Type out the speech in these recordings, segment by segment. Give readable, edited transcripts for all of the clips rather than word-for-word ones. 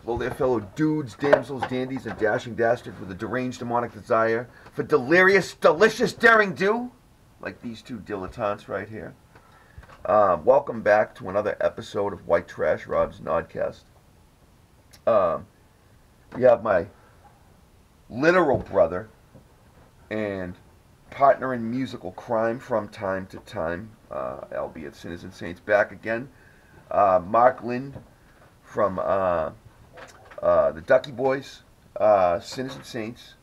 Hello there, fellow dudes, damsels, dandies, and dashing dastards with a deranged demonic desire for delirious, delicious daring do, like these two dilettantes right here. Welcome back to another episode of White Trash Rob's Nodcast. We have my literal brother and partner in musical crime from time to time, albeit Sinners and Saints, back again. Mark Lind from the Ducky Boys, Sinners and Saints,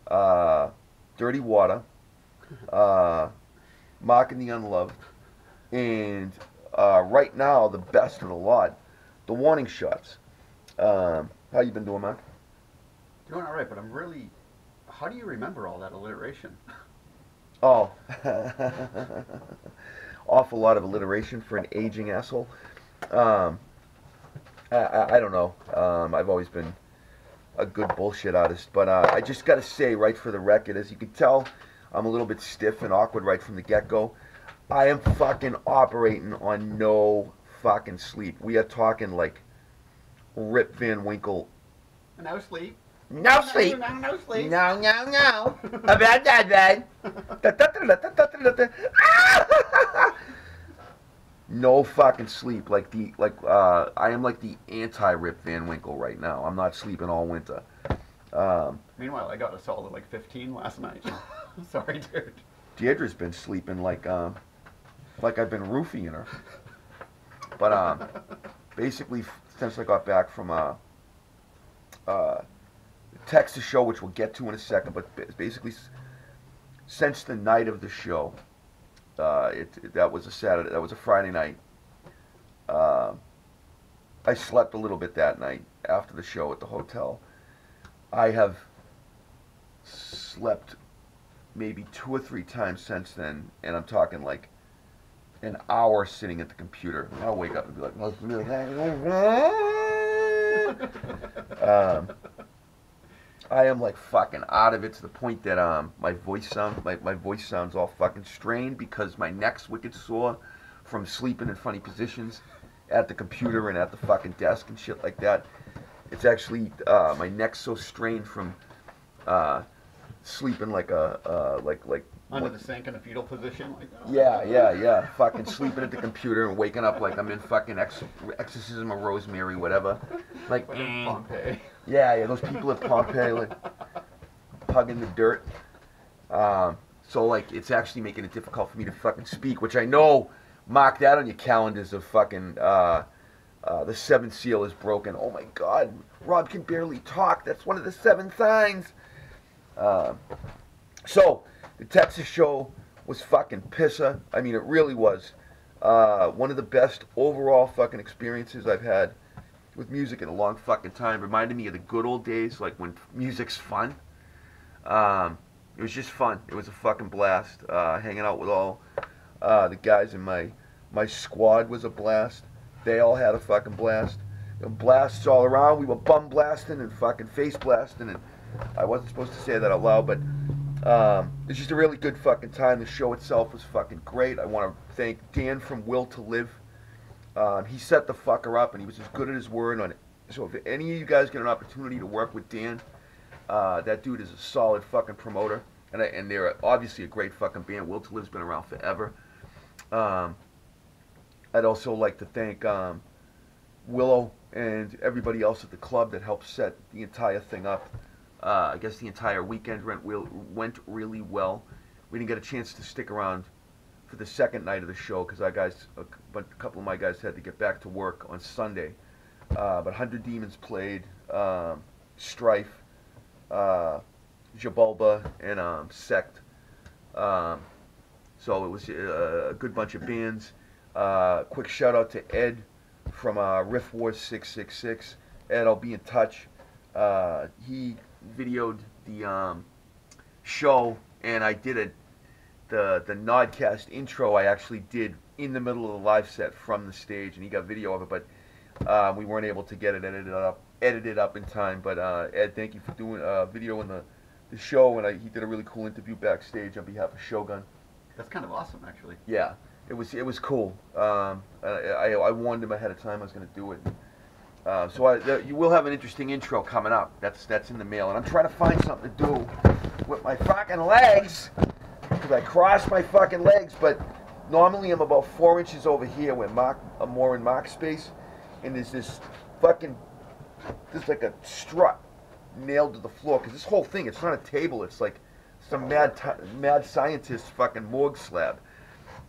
Dirty Water, Mark and the Unloved, and right now the best of the lot, the Warning Shots. How you been doing, Mark? Doing all right, but I'm really... How do you remember all that alliteration? Oh, awful lot of alliteration for an aging asshole. I don't know. I've always been a good bullshit artist, but I just got to say, right for the record, as you can tell, I'm a little bit stiff and awkward right from the get-go. I am fucking operating on no fucking sleep. We are talking like Rip Van Winkle. No sleep. No sleep. No sleep. No, no, no. About that, man. No fucking sleep. I am like the anti-Rip Van Winkle right now. I'm not sleeping all winter. Meanwhile, I got a solid like 15 last night. Sorry, dude. Deirdre's been sleeping like I've been roofing her. But basically, since I got back from Texas show, which we'll get to in a second, but basically since the night of the show, that was a Saturday, that was a Friday night. I slept a little bit that night after the show at the hotel. I have slept maybe 2 or 3 times since then, and I'm talking like an hour sitting at the computer. I'll wake up and be like, I am like fucking out of it to the point that my voice sounds all fucking strained because my neck's wicked sore from sleeping in funny positions at the computer and at the fucking desk and shit like that. It's actually my neck's so strained from sleeping like Under the sink in a fetal position, like that. Yeah. Fucking sleeping at the computer and waking up like I'm in fucking Exorcism of Rosemary, whatever. Like in Pompeii. Yeah, those people at Pompeii, like, hugging the dirt. So, like, it's actually making it difficult for me to fucking speak, which I know, mark that on your calendars of fucking, the 7th seal is broken. Oh my God, Rob can barely talk. That's one of the 7 signs. So, the Texas show was fucking pisser. I mean, it really was. One of the best overall fucking experiences I've had with music in a long fucking time. Reminded me of the good old days, like when music's fun. It was just fun. It was a fucking blast. Hanging out with all the guys in my squad was a blast. They all had a fucking blast. Blasts all around. We were bum blasting and fucking face blasting, and I wasn't supposed to say that out loud, but it's just a really good fucking time. The show itself was fucking great. I want to thank Dan from Will to Live. He set the fucker up, and he was as good at his word on it. So if any of you guys get an opportunity to work with Dan, that dude is a solid fucking promoter, and they're obviously a great fucking band. Will to Live's been around forever. I'd also like to thank Willow and everybody else at the club that helped set the entire thing up. I guess the entire weekend went really well. We didn't get a chance to stick around for the second night of the show because a couple of my guys had to get back to work on Sunday. But 100 Demons played, Strife, Jabulba, and Sect. So it was a good bunch of bands. Quick shout out to Ed from Riff Wars 666. Ed, I'll be in touch. He videoed the show, and I did the Nodcast intro I actually did in the middle of the live set from the stage, and he got video of it, but we weren't able to get it edited up in time. But Ed, thank you for doing video in the show, and he did a really cool interview backstage on behalf of Shogun. That's kind of awesome, actually. Yeah, it was cool. I warned him ahead of time I was going to do it. You will have an interesting intro coming up. That's in the mail, and I'm trying to find something to do with my fucking legs because I cross my fucking legs. But normally I'm about 4 inches over here where I'm more in Mark's space, and there's this fucking there's like a strut nailed to the floor because this whole thing, it's not a table, it's like some mad scientist fucking morgue slab,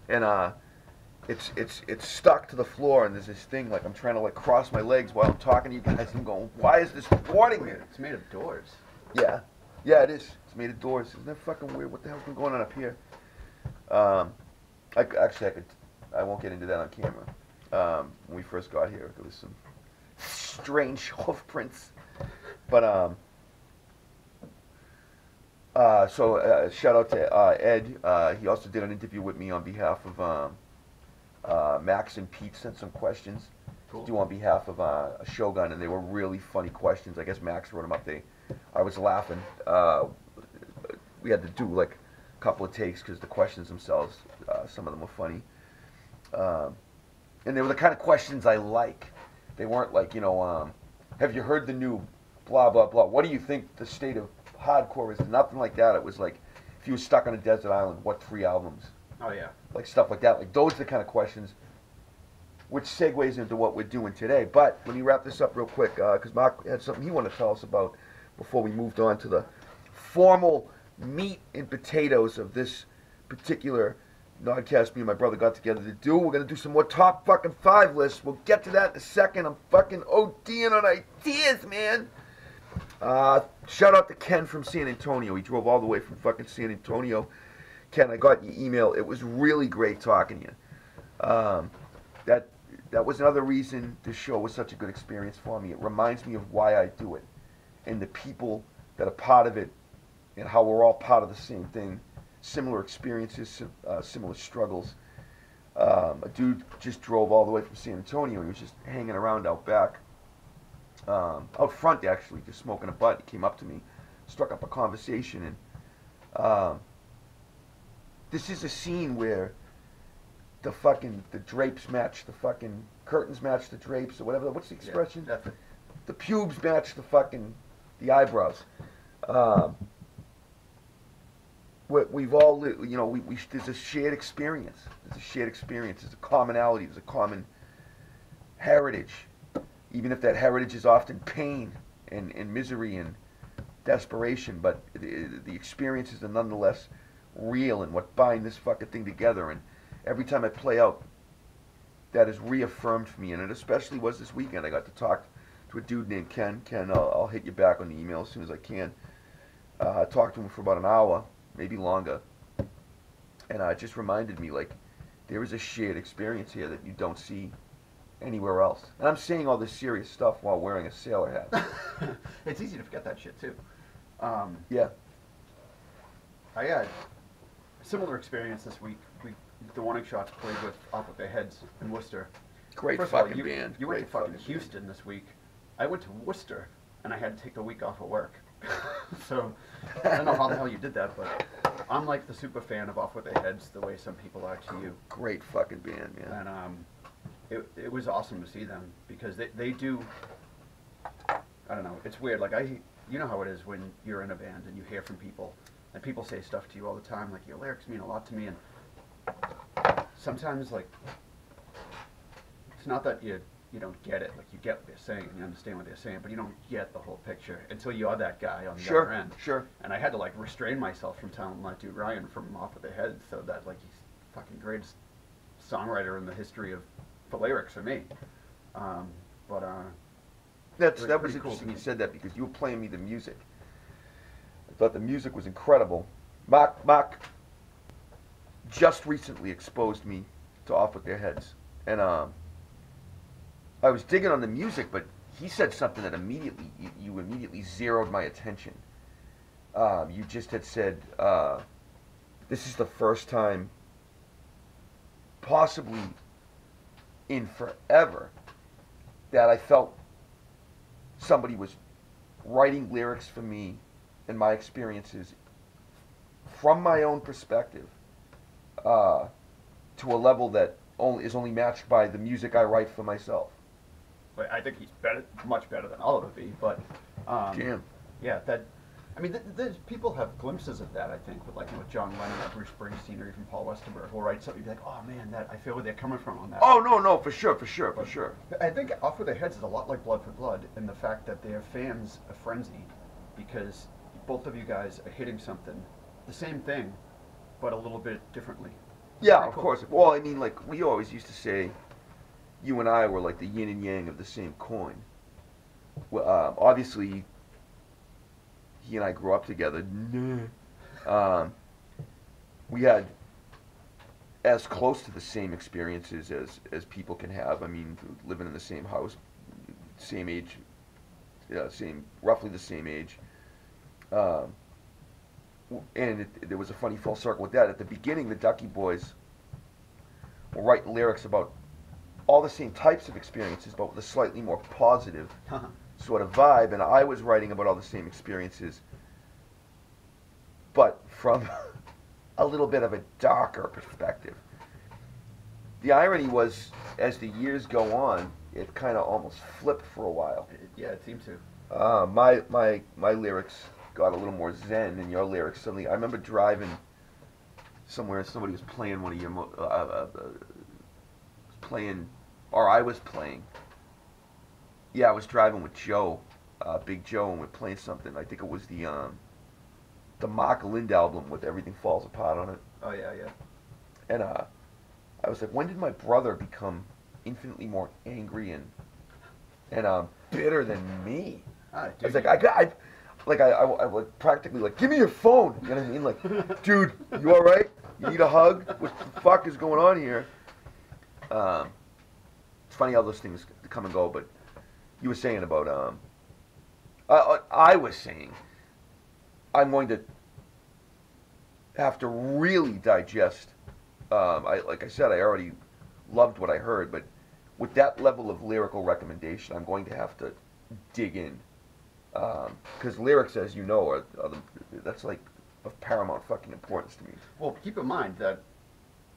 and it's stuck to the floor, and there's this thing like I'm trying to like cross my legs while I'm talking to you guys. And I'm going, why is this thwarting me? It's made of doors. Yeah, it is. It's made of doors. Isn't that fucking weird? What the hell's been going on up here? I won't get into that on camera. When we first got here, there was some strange hoof prints. But shout out to Ed. He also did an interview with me on behalf of Max and Pete sent some questions. Cool. Do on behalf of Shogun, and they were really funny questions. I guess Max wrote them up. I was laughing. We had to do like a couple of takes because the questions themselves, some of them were funny. And they were the kind of questions I like. They weren't like, have you heard the new blah, blah, blah. What do you think the state of hardcore is? Nothing like that. It was like, if you were stuck on a desert island, what 3 albums? Oh, yeah. Like stuff like that. Like those are the kind of questions which segues into what we're doing today. But let me wrap this up real quick because Mark had something he wanted to tell us about before we moved on to the formal meat and potatoes of this particular Nodcast me and my brother got together to do. We're going to do some more top fucking 5 lists. We'll get to that in a second. I'm fucking ODing on ideas, man. Shout out to Ken from San Antonio. He drove all the way from fucking San Antonio. Ken, I got your email. It was really great talking to you. That was another reason this show was such a good experience for me. It reminds me of why I do it and the people that are part of it and how we're all part of the same thing. Similar experiences, similar struggles. A dude just drove all the way from San Antonio. He was just hanging around out back. Out front, actually, just smoking a butt. He came up to me, struck up a conversation, and this is a scene where the drapes match the fucking curtains match the drapes or whatever. What's the expression? Yeah, that's it. The pubes match the eyebrows. We've all, there's a shared experience. There's a commonality. There's a common heritage. Even if that heritage is often pain and misery and desperation, but the experiences are nonetheless real and what bind this fucking thing together. And every time I play out, that is reaffirmed for me. And it especially was this weekend. I got to talk to a dude named Ken. Ken, I'll hit you back on the email as soon as I can. I talked to him for about an hour, maybe longer. And it just reminded me, like, there is a shared experience here that you don't see anywhere else. And I'm saying all this serious stuff while wearing a sailor hat. It's easy to forget that shit, too. Yeah. I had a similar experience this week. The Warning Shots played with Off With Their Heads in Worcester. Great First fucking of all, band. You went Great to fucking band. Houston this week. I went to Worcester, and I had to take the week off of work. So, I don't know how the hell you did that, but I'm like the super fan of Off With Their Heads the way some people are to you. Great fucking band, man. And it was awesome to see them because they do, I don't know, it's weird. Like, you know how it is when you're in a band and you hear from people, and people say stuff to you all the time, like, your lyrics mean a lot to me, and sometimes, like, it's not that you don't get it. Like, you get what they're saying and you understand what they're saying, but you don't get the whole picture until you're that guy on the other end. Sure. And I had to, like, restrain myself from telling my dude Ryan from Off With Their Heads so that, like, he's fucking greatest songwriter in the history of for lyrics for me. That was cool interesting to you me. said that because you were playing me the music. I thought the music was incredible. Mark just recently exposed me to Off With Their Heads. And I was digging on the music, but he said something that you immediately zeroed my attention. You just had said, this is the first time, possibly in forever, that I felt somebody was writing lyrics for me and my experiences from my own perspective to a level that is only matched by the music I write for myself. I think he's better, much better than I'll ever be. But Damn. yeah, that. I mean, there's people have glimpses of that. I think with with John Lennon or Bruce Springsteen or even Paul Westerberg will write something, you'll be like, oh man, that I feel where they're coming from on that. Oh no, for sure. I think Off With Their Heads is a lot like Blood for Blood in the fact that their fans are frenzied because both of you guys are hitting something, the same thing, but a little bit differently. Yeah, of course. Well, I mean, like we always used to say, you and I were like the yin and yang of the same coin. Well, obviously, he and I grew up together. We had as close to the same experiences as people can have. I mean, living in the same house, same age, roughly the same age. And there was a funny full circle with that. At the beginning, the Ducky Boys were writing lyrics about all the same types of experiences, but with a slightly more positive sort of vibe. And I was writing about all the same experiences, but from a little bit of a darker perspective. The irony was, as the years go on, it kind of almost flipped for a while. Yeah, it seemed to. My lyrics got a little more zen, and your lyrics suddenly. I remember driving somewhere and somebody was playing one of your I was playing. Yeah, I was driving with Joe, Big Joe, and we're playing something. I think it was the Mark Lind album with Everything Falls Apart on it. Oh yeah. And I was like, when did my brother become infinitely more angry and bitter than me? Ah, I was like, I like practically like, give me your phone. You know what I mean? Like, dude, you all right? You need a hug? What the fuck is going on here? It's funny how those things come and go, but you were saying about I was saying I'm going to have to really digest. Like I said, I already loved what I heard, but with that level of lyrical recommendation, I'm going to have to dig in. Because lyrics, as you know, that's like of paramount fucking importance to me. Well, keep in mind that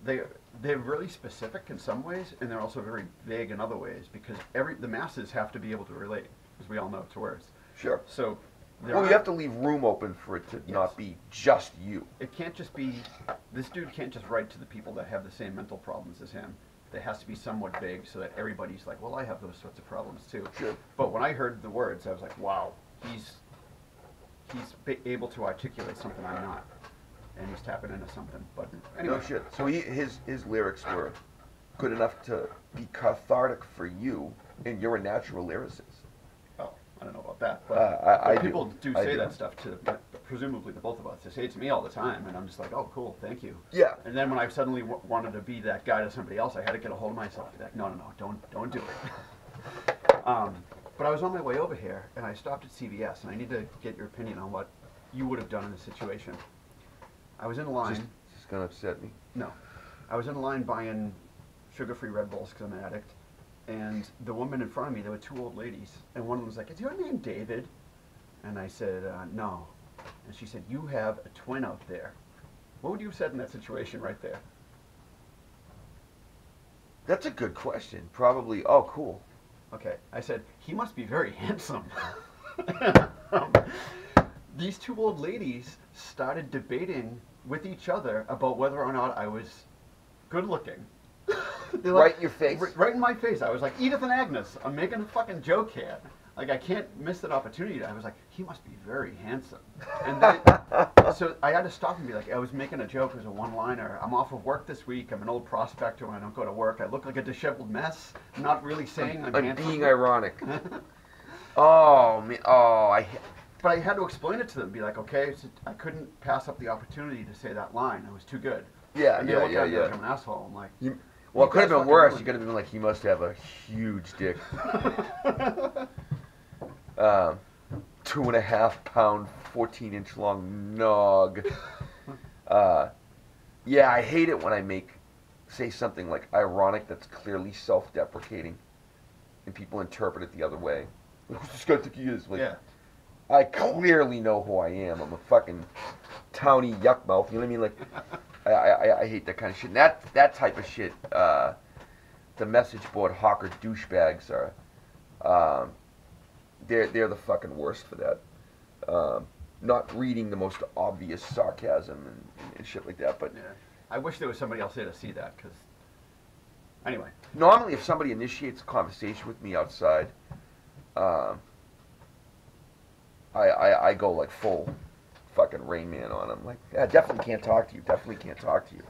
they're really specific in some ways, and they're also very vague in other ways, because the masses have to be able to relate, as we all know, to words. Sure. So. Well, you have to leave room open for it to not be just you. It can't just be, this dude can't just write to the people that have the same mental problems as him. There has to be somewhat vague so that everybody's like, well, I have those sorts of problems too. Sure. But when I heard the words, I was like, wow, he's able to articulate something I'm not. And he's tapping into something. But anyway. No shit. So his lyrics were good enough to be cathartic for you, and you're a natural lyricist. I don't know about that, but people do say do. that stuff to, presumably, the both of us. They say it to me all the time, and I'm just like, oh, cool, thank you. Yeah. And then when I suddenly wanted to be that guy to somebody else, I had to get a hold of myself. Be like, no, don't do it. But I was on my way over here, and I stopped at CVS, and I need to get your opinion on what you would have done in this situation. I was in line. Just gonna upset me. No, I was in line buying sugar-free Red Bulls because I'm an addict. And the woman in front of me, there were two old ladies, and one of them was like, is your name David? And I said, no. And she said, you have a twin out there. What would you have said in that situation right there? That's a good question. Probably, oh, cool. Okay, I said, he must be very handsome. These two old ladies started debating with each other about whether or not I was good looking. Like, right in your face? Right in my face. I was like, Edith and Agnes, I'm making a fucking joke here. Like, I can't miss that opportunity. I was like, he must be very handsome. And then, so I had to stop and be like, I was making a joke as a one-liner. I'm off of work this week. I'm an old prospector when I don't go to work. I look like a disheveled mess. I'm not really saying I'm handsome. Being ironic. Oh, me. Oh, But I had to explain it to them. Be like, okay, so I couldn't pass up the opportunity to say that line. I was too good. Yeah, and they looked at me like I'm an asshole. I'm like, well, it could have been worse. You could have been like, he must have a huge dick. 2.5 pound, 14-inch long nog. Yeah, I hate it when I say something like ironic that's clearly self-deprecating, and people interpret it the other way. Who's this guy think he is? Like, yeah. I clearly know who I am. I'm a fucking towny yuckmouth. You know what I mean? Like, I hate that kind of shit. And that type of shit, the message board hawker douchebags are Um, they're the fucking worst for that. Not reading the most obvious sarcasm and shit like that. But Yeah. I wish there was somebody else there to see that, because anyway. normally, if somebody initiates a conversation with me outside, I go like full fucking Rain Man on them. Like, yeah, definitely can't talk to you. Definitely can't talk to you.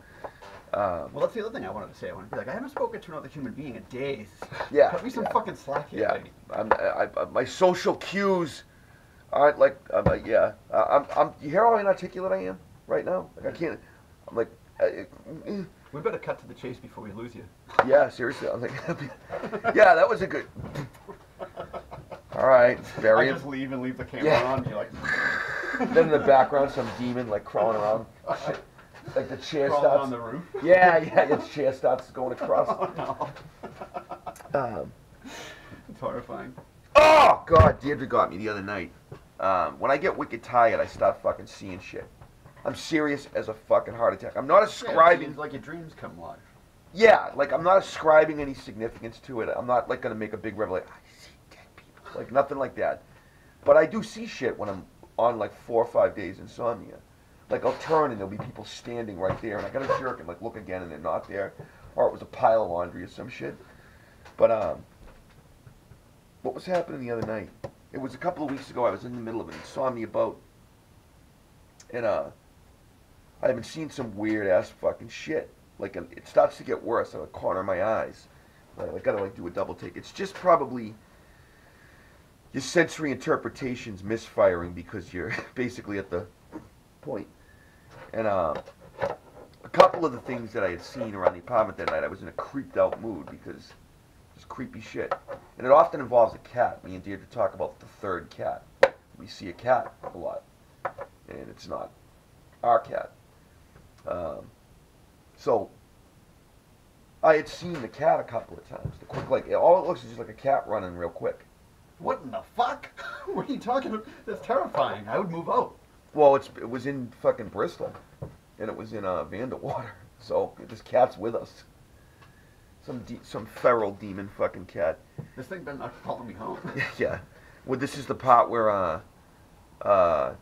Well, that's the other thing I wanted to say. I wanted to be like, I haven't spoken to another human being in days. Yeah. Cut me some yeah. fucking slack here, Yeah, lady. my social cues aren't like, I'm like, yeah, you hear how inarticulate I am right now? Like, I can't, I'm like, We better cut to the chase before we lose you. yeah, seriously, I'm like, yeah, that was a good, all right, bury I him. just leave and leave the camera Yeah. on and you're like... Then in the background, some demon, like, crawling around, like the chair Crawling starts, on the roof. yeah, the chair starts going across. Oh, no. It's horrifying. Oh, God, Deirdre got me the other night. When I get wicked tired, I start fucking seeing shit. I'm serious as a fucking heart attack. I'm not ascribing... It's like your dreams come alive. Yeah, like, I'm not ascribing any significance to it. I'm not, like, gonna make a big revelation. I see dead people. Like, nothing like that. But I do see shit when I'm on, like, 4 or 5 days insomnia. Like, I'll turn and there'll be people standing right there, and I gotta jerk and, like, look again and they're not there. Or it was a pile of laundry or some shit. But, what was happening the other night? It was a couple of weeks ago. I was in the middle of an insomnia bout. And, I had been seeing some weird-ass fucking shit. Like, it starts to get worse out of the corner of my eyes. I gotta, like, do a double take. It's just probably your sensory interpretation's misfiring because you're basically at the point. And, a couple of the things that I had seen around the apartment that night, I was in a creeped-out mood because it's creepy shit. And it often involves a cat. Me and Deirdre talk about the third cat. We see a cat a lot. And it's not our cat. So I had seen the cat a couple of times. The quick, like, all it looks is just like a cat running real quick. What in the fuck? What are you talking about? That's terrifying. I would move out. Well, it was in fucking Bristol, and it was in Vanderwater. So this cat's with us. Some feral demon fucking cat. This thing better not follow me home. Yeah. Well, this is the part where the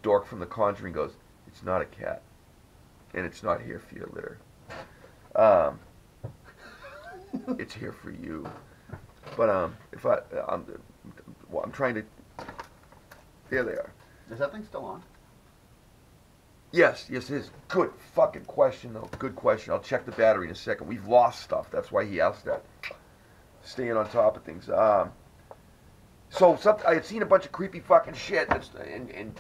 dork from The Conjuring goes, "It's not a cat, and it's not here for your litter. It's here for you." But if I'm trying to. There they are. Is that thing still on? Yes, it is. Good fucking question, though. Good question. I'll check the battery in a second. We've lost stuff. That's why he asked that. Staying on top of things. So I had seen a bunch of creepy fucking shit, and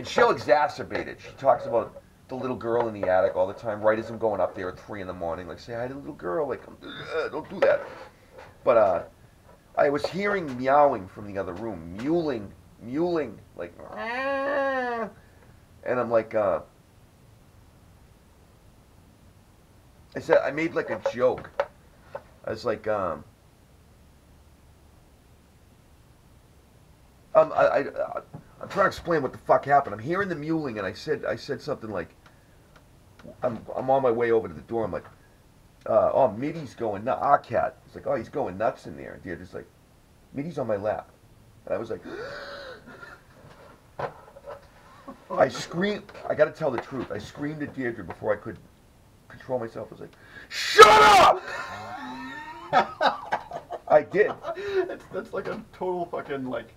she'll exacerbate it. She talks about the little girl in the attic all the time, right as I'm going up there at 3 in the morning. Like, say hi to the little girl. Like, don't do that. But I was hearing meowing from the other room. Mewling. Like, "Ah." And I'm like, I made like a joke. I was like, I'm trying to explain what the fuck happened. I'm hearing the mewling, and I said something like, I'm on my way over to the door. I'm like, oh, Mitty's going nuts. Our cat. It's like, oh, he's going nuts in there. And Deirdre's like, Mitty's on my lap. And I was like, I screamed. I got to tell the truth. I screamed at Deirdre before I could control myself. I was like, shut up! I did. That's like a total fucking like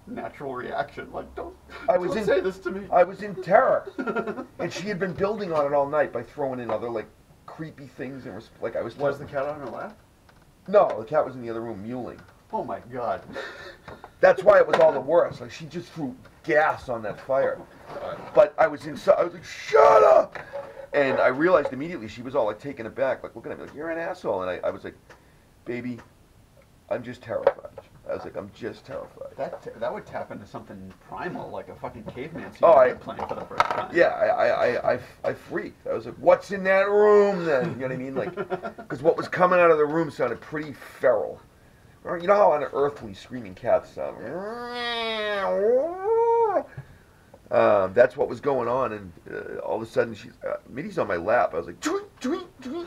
natural reaction. Like, don't say this to me. I was in terror, and she had been building on it all night by throwing in other like creepy things, and like I was. Was the cat on her lap? No, the cat was in the other room mewling. Oh my god. That's why it was all the worse. Like, she just threw gas on that fire. But I was inside. I was like, shut up! And I realized immediately she was all like taken aback, like looking at me like, you're an asshole. And I was like, baby, I'm just terrified. I was like, I'm just terrified. That would tap into something primal, like a fucking caveman scene playing for the first time. Yeah, I freaked. I was like, what's in that room then? You know what I mean? Like, because what was coming out of the room sounded pretty feral. You know how unearthly screaming cats sound? That's what was going on, and all of a sudden she's Mitty's on my lap. I was like, tweet, tweet, tweet.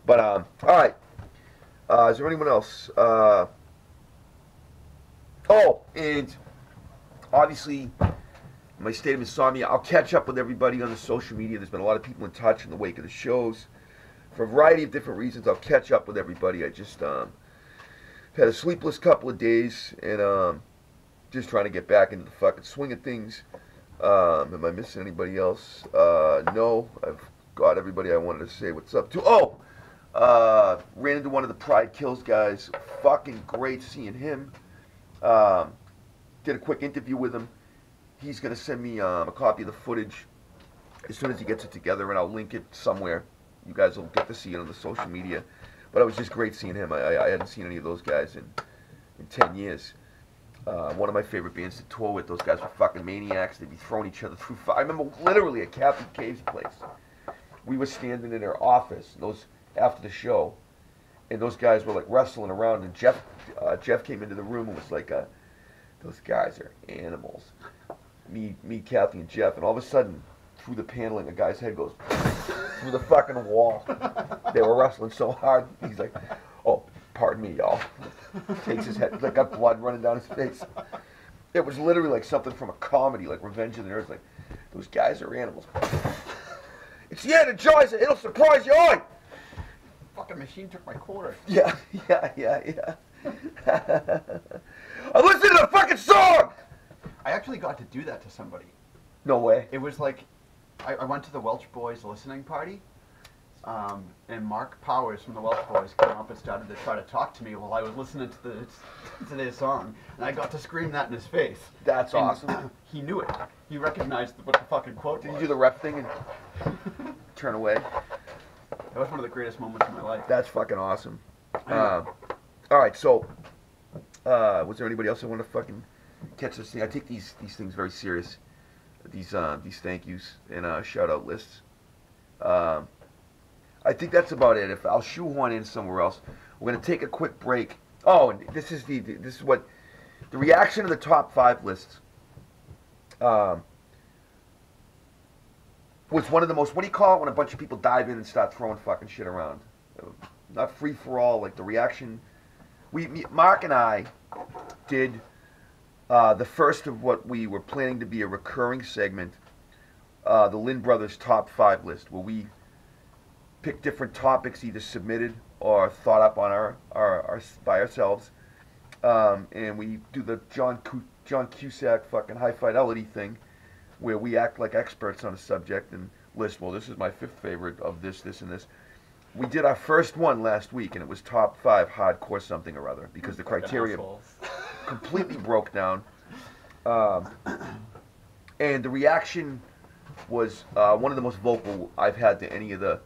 But all right. Is there anyone else? And obviously, my state of insomnia. I'll catch up with everybody on the social media. There's been a lot of people in touch in the wake of the shows. For a variety of different reasons, I'll catch up with everybody. I just had a sleepless couple of days, and just trying to get back into the fucking swing of things. Am I missing anybody else? No, I've got everybody I wanted to say what's up to. Ran into one of the Pride Kills guys. Fucking great seeing him. Did a quick interview with him. He's going to send me a copy of the footage as soon as he gets it together, and I'll link it somewhere. You guys will get to see it on the social media. But it was just great seeing him. I hadn't seen any of those guys in 10 years. One of my favorite bands to tour with. Those guys were fucking maniacs. They'd be throwing each other through fire. I remember literally at Captain Cave's place. We were standing in their office after the show, and those guys were like wrestling around. And Jeff came into the room and was like, "Those guys are animals." Me, Kathy, and Jeff, and all of a sudden, through the paneling, a guy's head goes through the fucking wall. They were wrestling so hard. He's like, "Oh, pardon me, y'all." Takes his head, like got blood running down his face. It was literally like something from a comedy, like Revenge of the Nerds. Like, those guys are animals. It's the end of Joyce. It'll surprise you all. Fucking machine took my quarter. Yeah. I listened to the fucking song. I actually got to do that to somebody. No way. It was like, I went to the Welch Boys listening party, and Mark Powers from the Welch Boys came up and started to try to talk to me while I was listening to their song, and I got to scream that in his face. That's and awesome. He knew it. He recognized what the fucking quote was. Did you do the rep thing and turn away? That was one of the greatest moments of my life. That's fucking awesome. All right, so was there anybody else that wanted to fucking catch this thing? I take these things very serious. These thank yous and shout out lists. I think that's about it. If I'll shoehorn in somewhere else, we're gonna take a quick break. Oh, and this is what the reaction to the top 5 lists. Was one of the most, what do you call it when a bunch of people dive in and start throwing fucking shit around? Not free for all, like the reaction. Mark and I did the first of what we were planning to be a recurring segment, the Lynn Brothers Top 5 list, where we pick different topics either submitted or thought up on our by ourselves, and we do the John Cusack fucking high fidelity thing, where we act like experts on a subject and list, well, this is my 5th favorite of this, and this. We did our first one last week, and it was top 5 hardcore something or other, because the criteria completely broke down. And the reaction was one of the most vocal I've had to any of the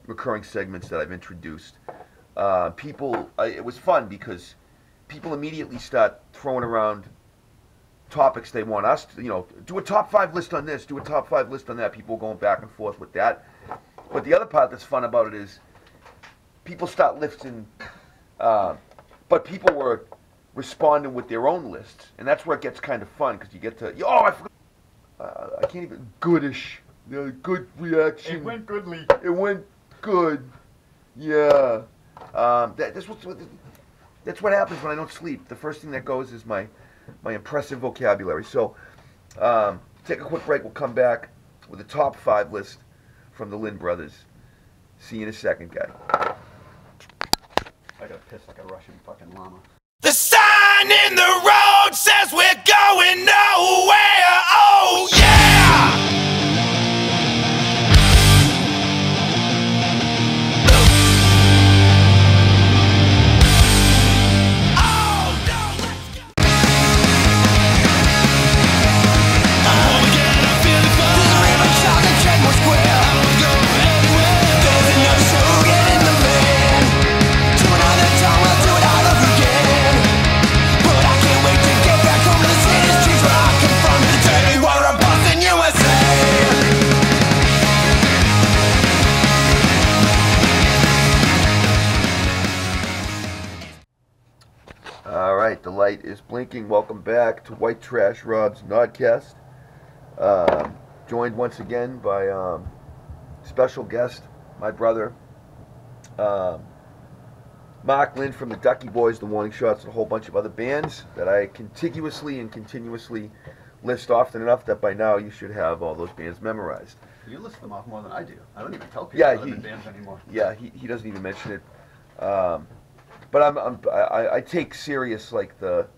recurring segments that I've introduced. It was fun because people immediately start throwing around topics they want us to, do a top 5 list on this, do a top 5 list on that. People going back and forth with that. But the other part that's fun about it is people start listing, but people were responding with their own lists, and that's where it gets kind of fun because you get to, I forgot, I can't even, goodish, good reaction. It went goodly. It went good, yeah. That's what happens when I don't sleep. The first thing that goes is my impressive vocabulary. So, take a quick break. We'll come back with the top 5 list from the Lynn Brothers. See you in a second, guy. I got pissed like a Russian fucking llama. The sign in the road says we're going nowhere. Oh yeah! The light is blinking. Welcome back to White Trash Rob's Nodcast. Joined once again by special guest, my brother, Mark Lynn from the Ducky Boys, the Warning Shots, and a whole bunch of other bands that I contiguously and continuously list often enough that by now you should have all those bands memorized. You list them off more than I do. I don't even tell people Yeah, that I'm in bands anymore. Yeah, he doesn't even mention it. But I take serious like the,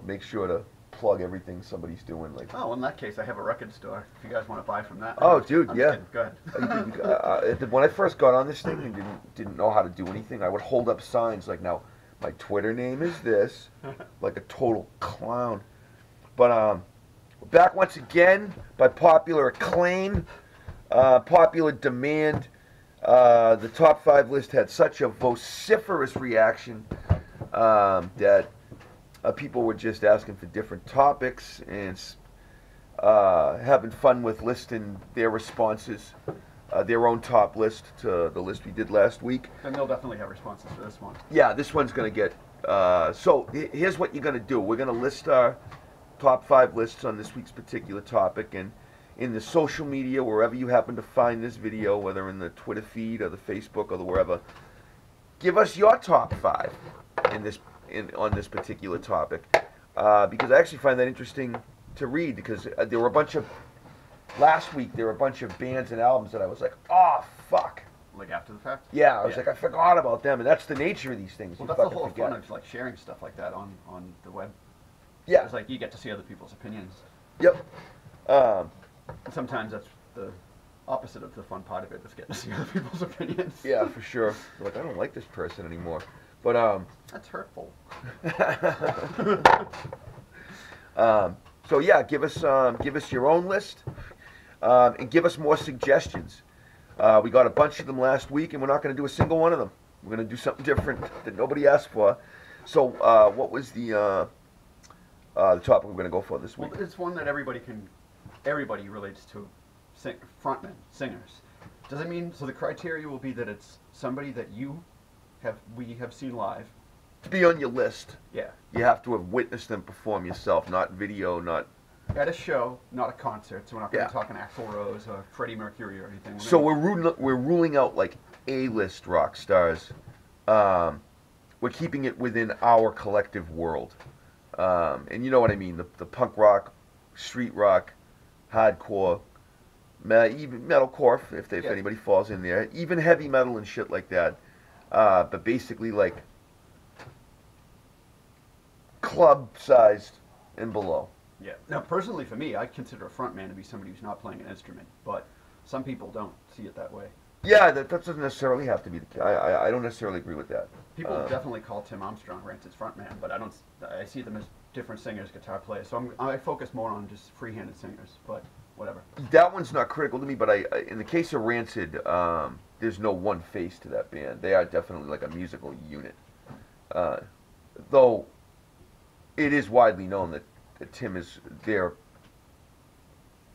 make sure to plug everything somebody's doing. Like, Oh, in that case, I have a record store. If you guys want to buy from that. Oh, dude, I'm yeah. just kidding. Go ahead. When I first got on this thing and didn't know how to do anything, I would hold up signs like, now my Twitter name is this, like a total clown. But we're back once again by popular acclaim, popular demand. The top 5 list had such a vociferous reaction that people were just asking for different topics and having fun with listing their responses, their own top list to the list we did last week. And they'll definitely have responses for this one. Yeah, this one's going to get... so here's what you're going to do. We're going to list our top 5 lists on this week's particular topic, and in the social media, wherever you happen to find this video, whether in the Twitter feed or the Facebook or the wherever, give us your top 5 on this particular topic, because I actually find that interesting to read, because there were a bunch of last week there were a bunch of bands and albums that I was like, oh fuck. Like after the fact? Yeah, I was like, I forgot about them, and that's the nature of these things. Well, You that's the fucking whole forget. fun of like sharing stuff like that on the web. Yeah. It's like you get to see other people's opinions. Yep. And sometimes that's the opposite of the fun part of it, is getting to see other people's opinions. Yeah, for sure. Like, I don't like this person anymore. But That's hurtful. so yeah, give us your own list, and give us more suggestions. We got a bunch of them last week, and we're not going to do a single one of them. We're going to do something different that nobody asked for. So, what was the topic we're going to go for this week? Well, it's one that everybody relates to, frontmen, singers. Does it mean, so the criteria will be that it's somebody that we have seen live. To be on your list, Yeah. you have to have witnessed them perform yourself, not video, not... At a show, not a concert, so we're not going Yeah. to be talking Axl Rose or Freddie Mercury or anything. So we're ruling out like A-list rock stars. We're keeping it within our collective world, and you know what I mean. The punk rock, street rock, hardcore, even metalcore, if Yeah. anybody falls in there, even heavy metal and shit like that. But basically like club-sized and below. Yeah. Now, personally, for me, I consider a frontman to be somebody who's not playing an instrument, but some people don't see it that way. Yeah, that doesn't necessarily have to be. I don't necessarily agree with that. People definitely call Tim Armstrong Rancid's frontman, but I see them as different singers, guitar players. So I focus more on just free-handed singers, but whatever. That one's not critical to me, but in the case of Rancid, there's no one face to that band. They are definitely like a musical unit. Though it is widely known that Tim is there.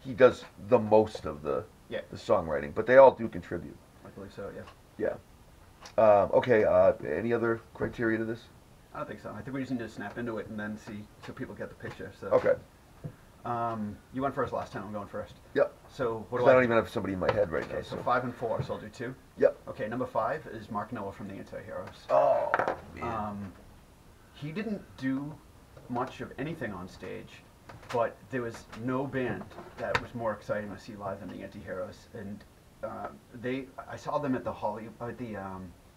He does the most of the songwriting, but they all do contribute. I believe so, yeah. Yeah. Okay. Any other criteria to this? I don't think so. I think we just need to snap into it and then see so people get the picture. So. Okay. You went first last time. I'm going first. Yep. So what 'Cause do I don't even have somebody in my head right Okay, now. so 5 and 4. So I'll do 2. Yep. Okay, number 5 is Mark Noah from the Anti-Heroes. Oh man. He didn't do much of anything on stage, but there was no band that was more exciting to see live than the Anti-Heroes, and I saw them at the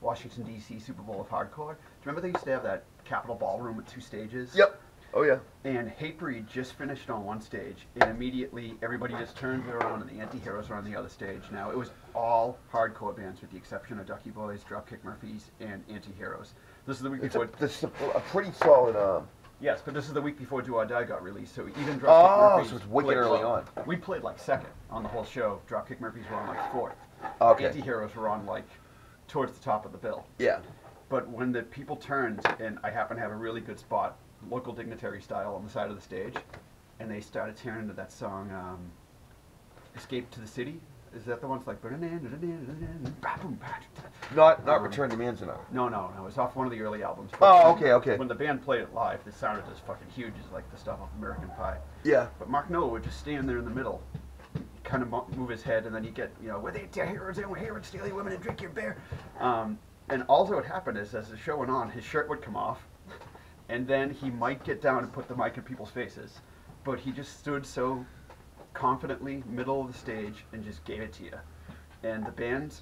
Washington D.C. Super Bowl of Hardcore. Do you remember they used to have that Capitol Ballroom with 2 stages? Yep. Oh yeah. And Hatebreed just finished on one stage, and immediately everybody just turned around, and the Anti-Heroes were on the other stage. Now, it was all hardcore bands with the exception of Ducky Boys, Dropkick Murphys, and Anti-Heroes. This is the week before. This is a pretty solid. Yes, but this is the week before Do or Die got released, so even Dropkick Murphys. So it's wicked played early low. on. We played like second on the whole show. Dropkick Murphys were on like 4th. Okay. Anti-Heroes were on like towards the top of the bill. Yeah. But when the people turned, and I happen to have a really good spot, local dignitary style on the side of the stage, and they started tearing into that song, Escape to the City. Is that the one that's like... Not Return to Manzanar. No. It's off one of the early albums. Oh, okay. When the band played it live, it sounded as fucking huge as like the stuff off American Pie. Yeah. But Mark Noah would just stand there in the middle, kind of move his head, and then he'd get, we're the Anti-Heroes, and we're here and steal your women and drink your beer. And all that would happen is, as the show went on, his shirt would come off, and then he might get down and put the mic in people's faces. But he just stood so confidently, middle of the stage, and just gave it to you. And the band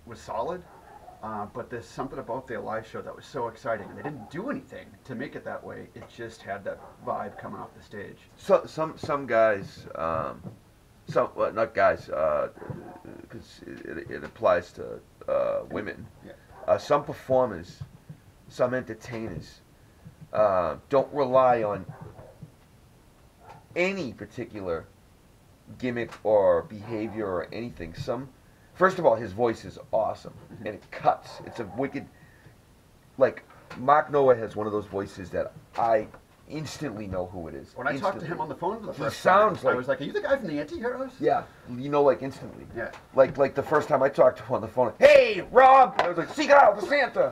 was solid, but there's something about their live show that was so exciting. And they didn't do anything to make it that way. It just had that vibe coming off the stage. So some guys, not guys, because it applies to women. Yeah. Some performers, some entertainers, don't rely on any particular gimmick or behavior or anything. First of all, his voice is awesome, and it cuts. It's a wicked, like, Mark Noah has one of those voices that I instantly know who it is. When I talked to him on the phone for the He first sounds time, like- I was like, "Are you the guy from the Anti-Heroes?" Yeah, you know, like instantly. Yeah. Like the first time I talked to him on the phone, "Hey, Rob!" I was like, "Seek out the Santa."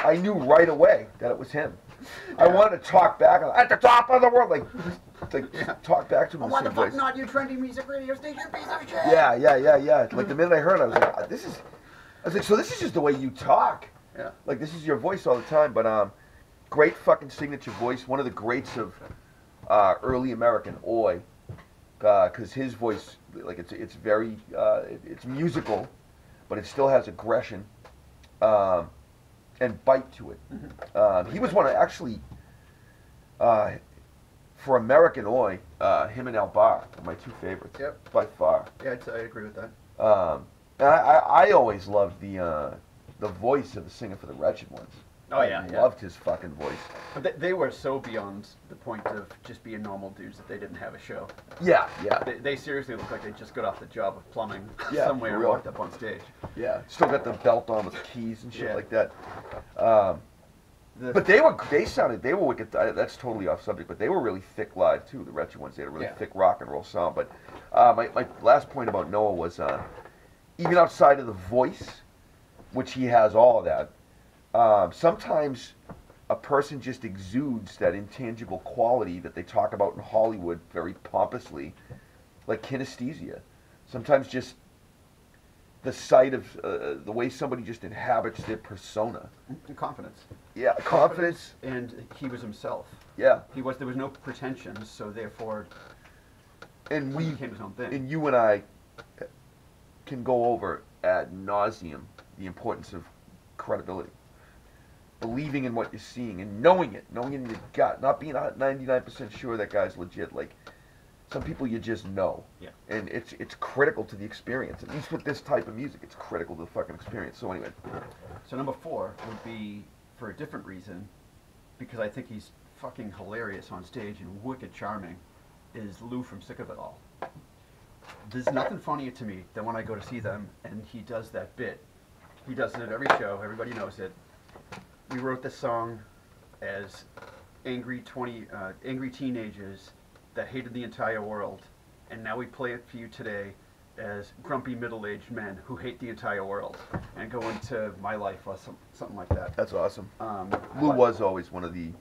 I knew right away that it was him. I wanted to talk back at the top of the world, like talk back to him. Oh, in why the the same fuck voice. not, you trendy music radio station piece of shit? Yeah. Like the minute I heard it, I was like, I was like, so this is just the way you talk. Yeah. Like this is your voice all the time. But great fucking signature voice. One of the greats of early American Oi, because his voice, like it's very it's musical, but it still has aggression and bite to it. He was one of actually. For American Oi, him and Al Barr are my two favorites. Yep. By far. Yeah, I agree with that. And I always loved the voice of the singer for the Wretched Ones. Oh, yeah, I yeah. loved his fucking voice. But they were so beyond the point of just being normal dudes that they didn't have a show. Yeah. They seriously looked like they just got off the job of plumbing Yeah, somewhere for and real. walked up on stage. Yeah. Still got the belt on with keys and shit Yeah. like that. But they were wicked. That's totally off subject, but they were really thick live too. The Wretched Ones, they had a really Yeah. thick rock and roll sound. But my last point about Noah was even outside of the voice, which he has all of that. Sometimes a person just exudes that intangible quality that they talk about in Hollywood very pompously, like kinesthesia. Sometimes just the sight of the way somebody just inhabits their persona. And confidence. Yeah, confidence. And he was himself. Yeah, There was no pretensions, so therefore and he became his own thing. and you and I can go over ad nauseum the importance of credibility, believing in what you're seeing and knowing it in your gut, not being 99% sure that guy's legit. Like some people, you just know. Yeah. And it's critical to the experience. At least with this type of music, it's critical to the fucking experience. So anyway, So number 4 would be for a different reason, because I think he's fucking hilarious on stage and wicked charming, is Lou from Sick of It All. There's nothing funnier to me than when I go to see them and he does that bit. He does it at every show. Everybody knows it. We wrote this song as angry teenagers that hated the entire world, and now we play it for you today as grumpy middle-aged men who hate the entire world, and go into my life or something like that. that's awesome. I Lou like- was always one of the.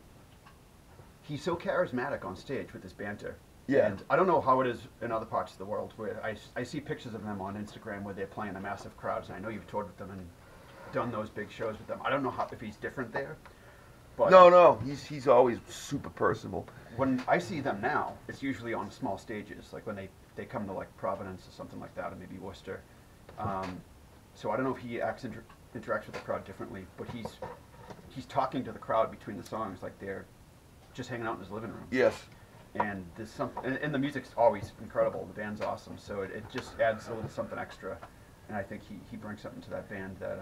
He's so charismatic on stage with his banter. Yeah. And I don't know how it is in other parts of the world where I see pictures of them on Instagram where they're playing a massive crowds, and I know you've toured with them and done those big shows with them. I don't know if he's different there, but No, he's always super personable. when I see them now, it's usually on small stages, like when they come to like Providence or something like that, or maybe Worcester. So I don't know if he interacts with the crowd differently, but he's talking to the crowd between the songs like they're just hanging out in his living room. Yes. And there's and the music's always incredible. The band's awesome, so it just adds a little something extra. And I think he brings something to that band that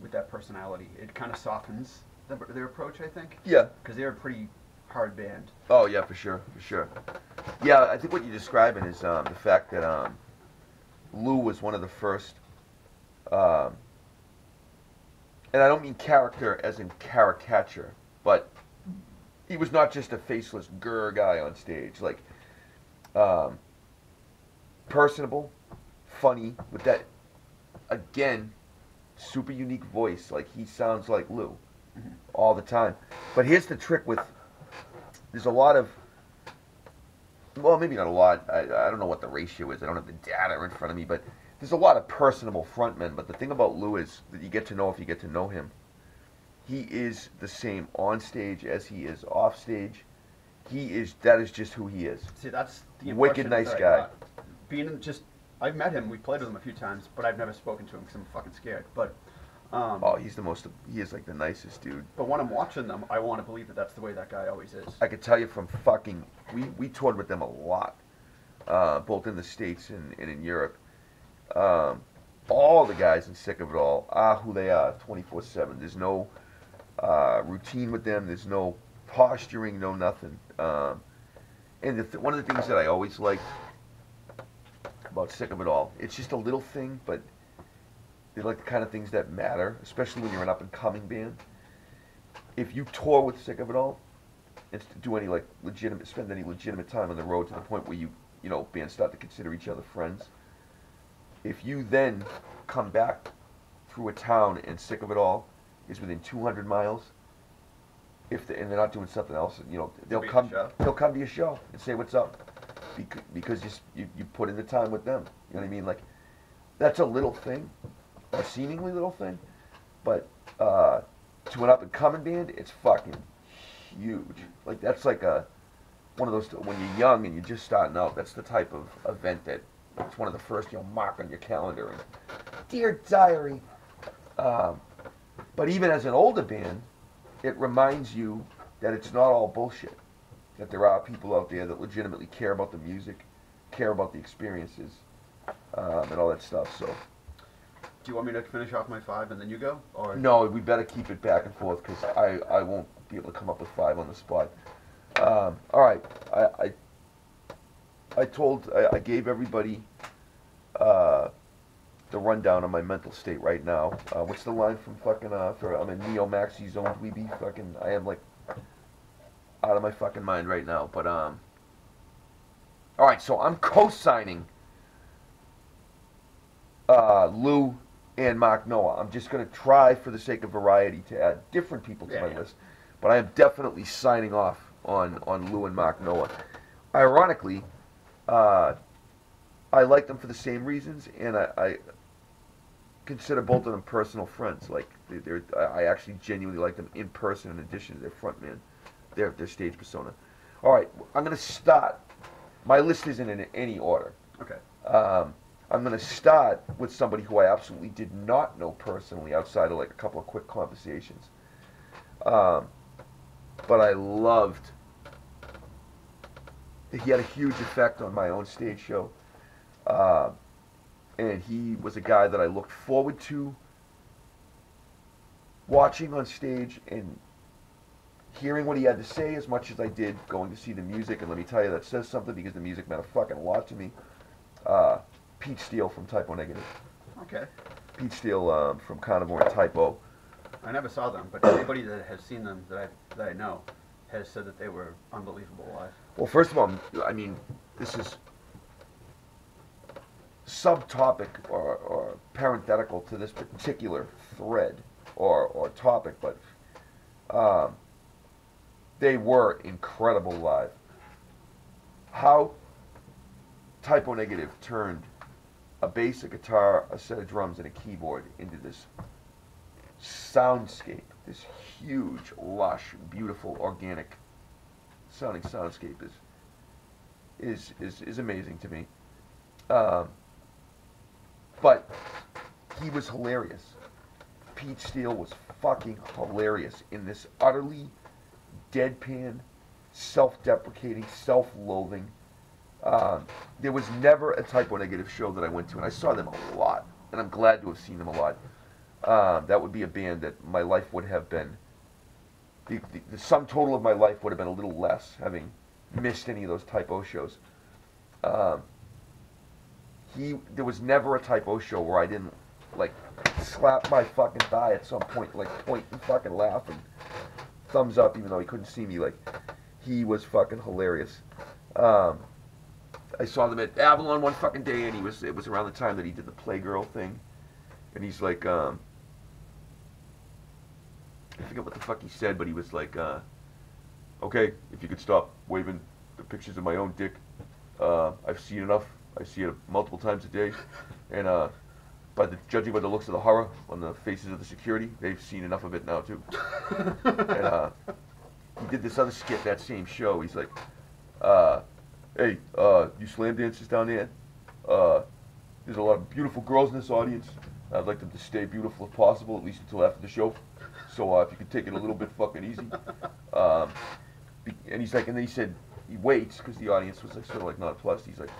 with that personality, it kind of softens their approach, I think. Yeah. Because they're a pretty hard band. Oh yeah, for sure. Yeah, I think what you're describing is the fact that Lou was one of the first, and I don't mean character as in caricature, but he was not just a faceless grr guy on stage. Like, personable, funny, with that, again, super unique voice. Like, he sounds like Lou all the time. But here's the trick with, there's a lot of, well, maybe not a lot. I don't know what the ratio is. I don't have the data in front of me, but there's a lot of personable frontmen, but the thing about Lou is that you get to know if you get to know him. He is the same on stage as he is off stage. That is just who he is. See, that's the Wicked impression nice that I guy. got. I've met him. We played with him a few times, but I've never spoken to him because I'm fucking scared. But Oh, he is like the nicest dude. but when I'm watching them, I want to believe that that's the way that guy always is. I could tell you from we toured with them a lot, both in the States and in Europe. All the guys in Sick of It All are who they are 24/7. There's no routine with them. There's no posturing, no nothing. And one of the things that I always liked about Sick of It All, it's just a little thing, but they're like the kind of things that matter, especially when you're an up-and-coming band. If you tour with Sick of It All, and do any spend any legitimate time on the road to the point where you know, bands start to consider each other friends. If you then come back through a town and Sick of It All is within 200 miles, and they're not doing something else, you know, they'll come to your show and say what's up, because you put in the time with them. You know what I mean? Like, that's a little thing, a seemingly little thing, but to an up and coming band, it's fucking huge. Like, that's like one of those, when you're young and you're just starting out, that's the type of event that it's one of the first you'll mark on your calendar. And, dear diary. But even as an older band, it reminds you that it's not all bullshit. That there are people out there that legitimately care about the music, care about the experiences, and all that stuff. So, Do you want me to finish off my 5 and then you go? Or no, we better keep it back and forth because I won't be able to come up with 5 on the spot. All right, I gave everybody the rundown on my mental state right now. What's the line from fucking I'm in Neo Maxi Zone Dweeby? Fucking, I am like out of my fucking mind right now. But all right, so I'm co-signing Lou and Mark Noah. I'm just gonna try, for the sake of variety, to add different people to my list. But I am definitely signing off on Lou and Mark Noah. Ironically, I like them for the same reasons, and I consider both of them personal friends. Like, I actually genuinely like them in person, in addition to their frontman, their stage persona. All right, I'm gonna start. My list isn't in any order. Okay. I'm gonna start with somebody who I absolutely did not know personally, outside of like a couple of quick conversations. But I loved. He had a huge effect on my own stage show. And he was a guy that I looked forward to watching on stage and hearing what he had to say as much as I did going to see the music. And let me tell you, that says something, because the music meant a fucking lot to me. Pete Steele from Type O Negative. Okay. Pete Steele from Carnivore and Type O. I never saw them, but anybody that has seen them that I know has said that they were unbelievable live. Well, first of all, I mean, this is subtopic or parenthetical to this particular thread or topic, but they were incredible live. How Type O Negative turned a bass, a guitar, a set of drums, and a keyboard into this soundscape, this huge, lush, beautiful, organic sounding soundscape is amazing to me. But he was hilarious. Pete Steele was fucking hilarious in this utterly deadpan, self-deprecating, self-loathing. There was never a Type O Negative show that I went to, and I saw them a lot, and I'm glad to have seen them a lot. That would be a band that my life would have been, the sum total of my life would have been a little less, having missed any of those Type O shows. There was never a Type O show where I didn't, like, slap my fucking thigh at some point, like, point and fucking laugh and thumbs up, even though he couldn't see me. Like, he was fucking hilarious. I saw them at Avalon one fucking day, and it was around the time that he did the Playgirl thing, and he's like, I forget what the fuck he said, but he was like, okay, if you could stop waving the pictures of my own dick, I've seen enough. I see it multiple times a day. And judging by the looks of the horror on the faces of the security, they've seen enough of it now too. And he did this other skit that same show. He's like, hey, you slam dancers down there? There's a lot of beautiful girls in this audience. I'd like them to stay beautiful if possible, at least until after the show. So if you could take it a little bit fucking easy. And he's like, and then he said, he waits because the audience was like sort of like nonplussed. He's like,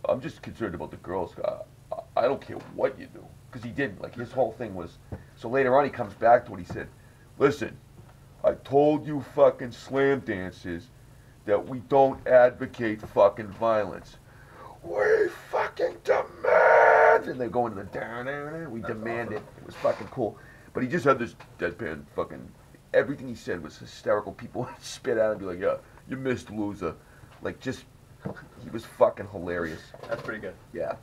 I'm just concerned about the girls. I don't care what you do. Because he didn't. Like, his whole thing was, so later on he comes back to what he said. Listen, I told you fucking slam dancers that we don't advocate fucking violence. We fucking demand, and they go into the down, we demand it. It was fucking cool. But he just had this deadpan fucking, everything he said was hysterical. People would spit at him and be like, yeah, you missed, loser. Like, just, he was fucking hilarious. That's pretty good. Yeah.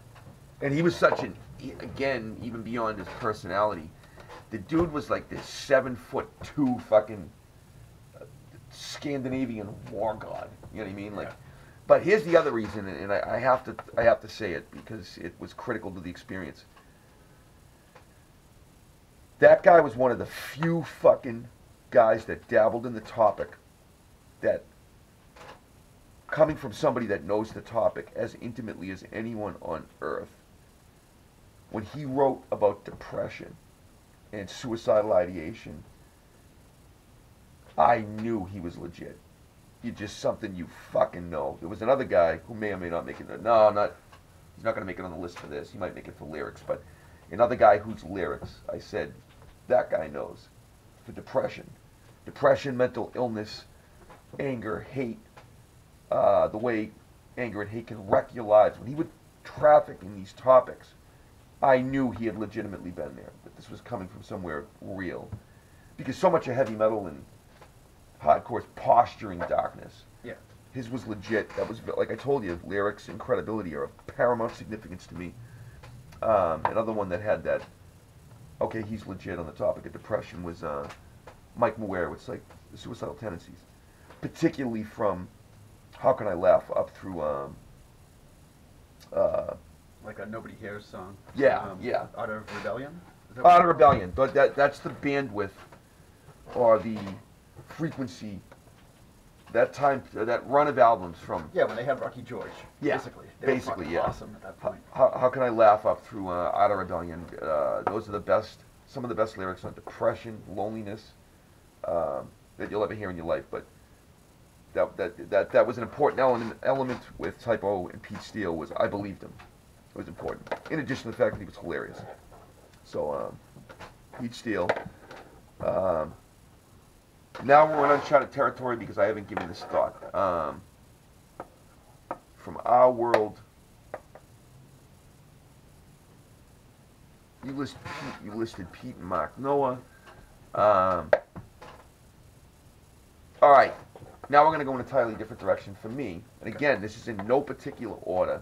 And he was such an, again, even beyond his personality, the dude was like this 7'2" fucking Scandinavian war god. You know what I mean? Like, but here's the other reason, and I have to say it because it was critical to the experience. That guy was one of the few fucking guys that dabbled in the topic that, coming from somebody that knows the topic as intimately as anyone on earth, when he wrote about depression and suicidal ideation, I knew he was legit. You're just something you fucking know. There was another guy who may or may not make it. No, he's not going to make it on the list for this. He might make it for lyrics, but another guy whose lyrics, I said, that guy knows. For depression. Depression, mental illness, anger, hate, the way anger and hate can wreck your lives. When he would traffic in these topics, I knew he had legitimately been there, that this was coming from somewhere real. Because so much of heavy metal and hardcore is posturing darkness. Yeah. His was legit. That was, like I told you, lyrics and credibility are of paramount significance to me. Another one that had that, okay, he's legit on the topic of depression, was Mike Muir with like the suicidal tendencies. Particularly from How Can I Laugh up through like a Nobody Cares song. Yeah, yeah. Out of Rebellion? Out of Rebellion, but that's the bandwidth or the frequency, that time, that run of albums from. Yeah, when they had Rocky George. Yeah, basically. They basically, were yeah. awesome at that point. How Can I Laugh up through Out of Rebellion? Those are the best, some of the best lyrics on depression, loneliness that you'll ever hear in your life. But that was an important element with Type O and Pete Steele, was I believed him. It was important. In addition to the fact that he was hilarious. So Pete Steele. Now we're in uncharted territory because I haven't given this thought. From our world, you listed Pete and Mark Noah. All right, now we're going to go in an entirely different direction for me. And again, this is in no particular order,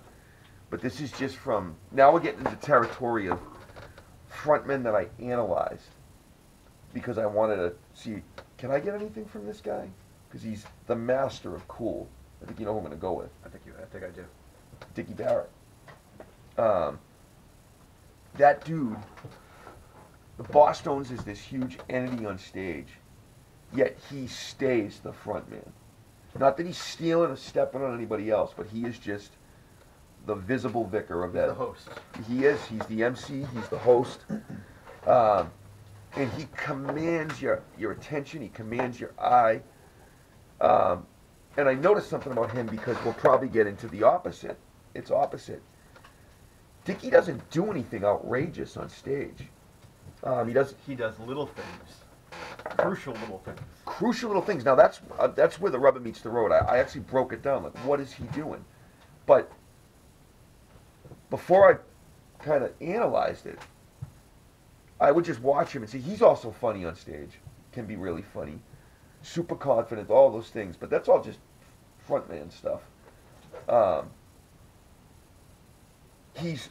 but this is just from, now we're getting into territory of frontmen that I analyzed because I wanted to see, can I get anything from this guy? Because he's the master of cool. I think you know who I'm going to go with. I think I do. Dickie Barrett. That dude, the Bosstones is this huge entity on stage, yet he stays the front man. Not that he's stealing or stepping on anybody else, but he is just the visible vicar of that. The host. He is. He's the MC. He's the host. And he commands your attention. He commands your eye. And I noticed something about him because we'll probably get into the opposite. It's opposite. Dickie doesn't do anything outrageous on stage. He does little things, crucial little things. Crucial little things. Now that's where the rubber meets the road. I actually broke it down. Like, what is he doing? But before I kind of analyzed it, I would just watch him and see he's also funny on stage. Can be really funny, super confident, all those things. But that's all just frontman stuff. He's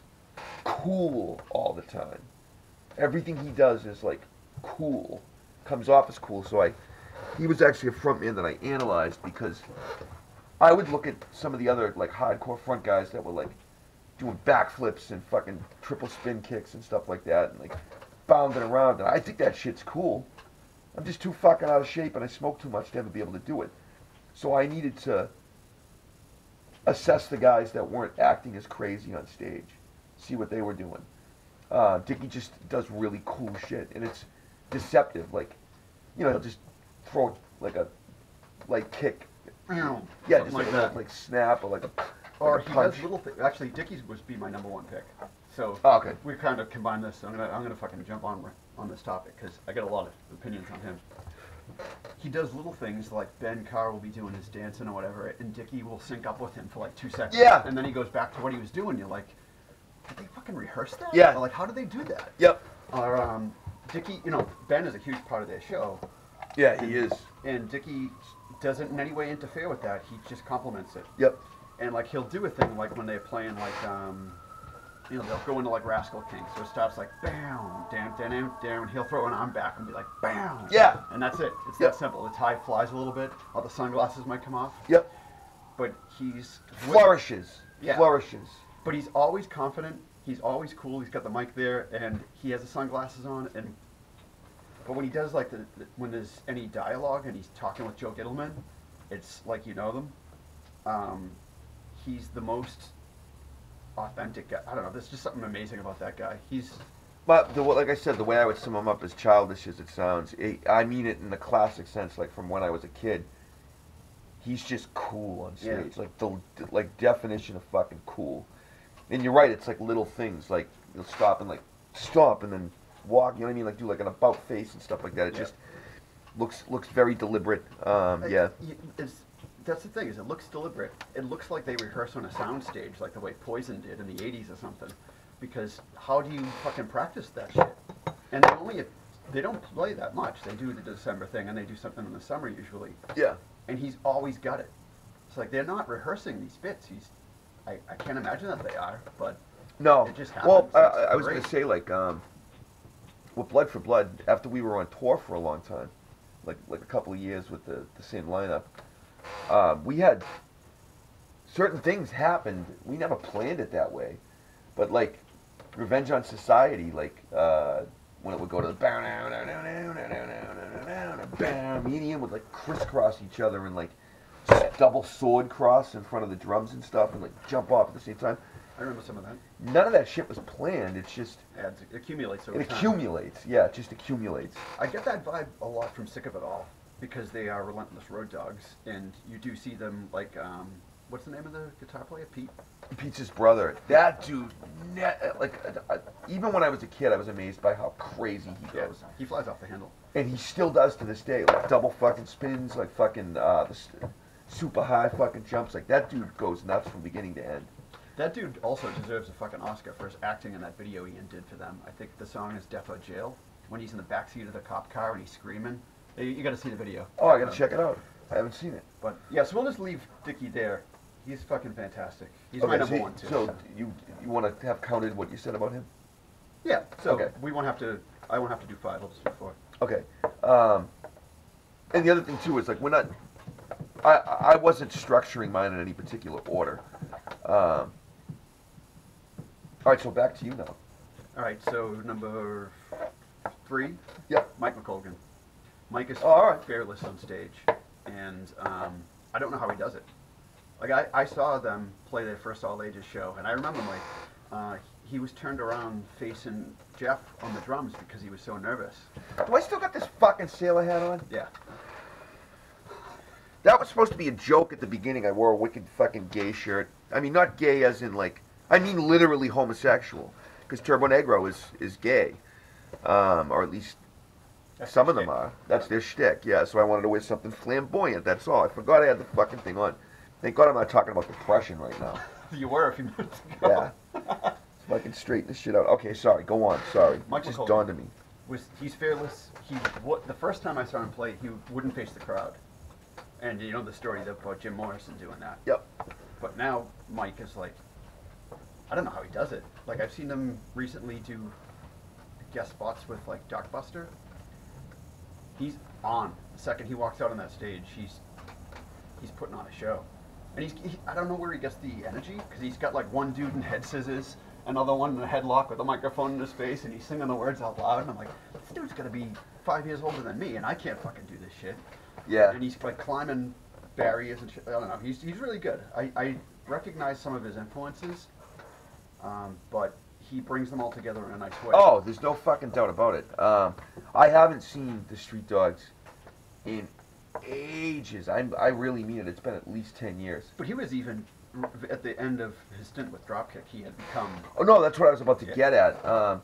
cool all the time. Everything he does is like cool, comes off as cool. So he was actually a frontman that I analyzed because I would look at some of the other like hardcore front guys that were like doing backflips and fucking triple spin kicks and stuff like that, and like bounding around. And I think that shit's cool. I'm just too fucking out of shape, and I smoke too much to ever be able to do it. So I needed to assess the guys that weren't acting as crazy on stage, see what they were doing. Dickie just does really cool shit, and it's deceptive. Like, you know, he'll just throw like a light kick. Yeah, Something just like like that. like snap or like a Or like a he punch. does little things. Actually, Dickie's would be my number one pick. So Oh, okay. we kind of combined this. I'm gonna fucking jump on this topic because I get a lot of opinions on him. He does little things like Ben Carr will be doing his dancing or whatever, and Dickie will sync up with him for like 2 seconds. Yeah. And then he goes back to what he was doing. You're like, did they fucking rehearse that? Yeah. Or like, how did they do that? Yep. Or Dickie, you know, Ben is a huge part of their show, Yeah, he is. and Dickie doesn't in any way interfere with that. He just complements it. Yep. And like he'll do a thing like when they're playing like you know, they'll go into like Rascal King. So it starts like bam, down, down, down, down. He'll throw an arm back and be like bam. Yeah. And that's it. It's Yep. that simple. The tie flies a little bit. All the sunglasses might come off. Yep. But he's Flourishes. Yeah. Flourishes. But he's always confident. He's always cool. He's got the mic there, and he has the sunglasses on. And but when he does like when there's any dialogue and he's talking with Joe Gittleman, it's like you know them. He's the most authentic guy. I don't know. There's just something amazing about that guy. He's But like I said, the way I would sum him up, as childish as it sounds, I mean it in the classic sense, like from when I was a kid. He's just cool on Yeah. stage, like the definition of fucking cool. And you're right, it's like little things, like you'll stop and like stomp and then walk. You know what I mean? Like do like an about face and stuff like that. It Yeah. just looks very deliberate. Yeah. That's the thing, is it looks deliberate. It looks like they rehearse on a soundstage, like the way Poison did in the 80s or something. Because how do you fucking practice that shit? And they don't play that much. They do the December thing, and they do something in the summer usually. Yeah. And he's always got it. It's like they're not rehearsing these bits. I can't imagine that they are, but No. it just Well, happens. It's I was going great. to say, like, with Blood for Blood, after we were on tour for a long time, like a couple of years with the same lineup, we had certain things happened. We never planned it that way, but like Revenge on Society, like when it would go to the me and Ian would like crisscross each other and like double sword cross in front of the drums and stuff, and like jump off at the same time. I remember some of that. None of that shit was planned. It's just It accumulates over it time. accumulates. Yeah, it just accumulates. I get that vibe a lot from Sick of It All because they are relentless road dogs, and you do see them like what's the name of the guitar player? Pete. Pete's brother. That dude, even when I was a kid, I was amazed by how crazy he Yeah, goes. he flies off the handle. And he still does to this day. Like double fucking spins, like fucking super high fucking jumps. Like that dude goes nuts from beginning to end. That dude also deserves a fucking Oscar for his acting in that video Ian did for them. I think the song is Defo Jail, when he's in the backseat of the cop car and he's screaming. You gotta see the video. Oh, I gotta check it out. I haven't seen it. But yeah, so we'll just leave Dickie there. He's fucking fantastic. He's my Okay, number so, one too. so you want to have counted what you said about him? yeah, so Okay. we won't have to. I won't have to do 5. I'll just do 4. Okay. And the other thing too is like we're not. I wasn't structuring mine in any particular order. All right, so back to you now. All right, so number 3. Yep. Mike McColgan. Mike is Oh, all right. fearless on stage, and I don't know how he does it. Like I saw them play their first all ages show, and I remember Mike. He was turned around facing Jeff on the drums because he was so nervous. Do I still got this fucking sailor hat on? Yeah. That was supposed to be a joke at the beginning. I wore a wicked fucking gay shirt. I mean, not gay as in like, I mean literally homosexual. Because Turbo Negro is gay. Or at least That's some of their them shtick. are. That's their shtick, yeah. So I wanted to wear something flamboyant, that's all. I forgot I had the fucking thing on. Thank God I'm not talking about depression right now. You were a few minutes ago. Yeah. So I can straighten this shit out. Okay, sorry, go on, sorry. Mike It just McColgan. dawned on me. He's fearless. The first time I saw him play, he wouldn't face the crowd. And you know the story about Jim Morrison doing that. Yep. But now Mike is like, I don't know how he does it. Like I've seen him recently do guest spots with like Darkbuster. He's on. The second he walks out on that stage, he's putting on a show. And I don't know where he gets the energy, because he's got like one dude in head scissors, another one in a headlock with a microphone in his face, and he's singing the words out loud, and I'm like, this dude's gonna be 5 years older than me, and I can't fucking do this shit. Yeah. And he's like climbing barriers and shit. I don't know. He's really good. I recognize some of his influences, but he brings them all together in a nice way. Oh, there's no fucking doubt about it. I haven't seen the Street Dogs in ages. I really mean it. It's been at least 10 years. But he was even at the end of his stint with Dropkick. He had become. Oh no, that's what I was about to Yeah. get at.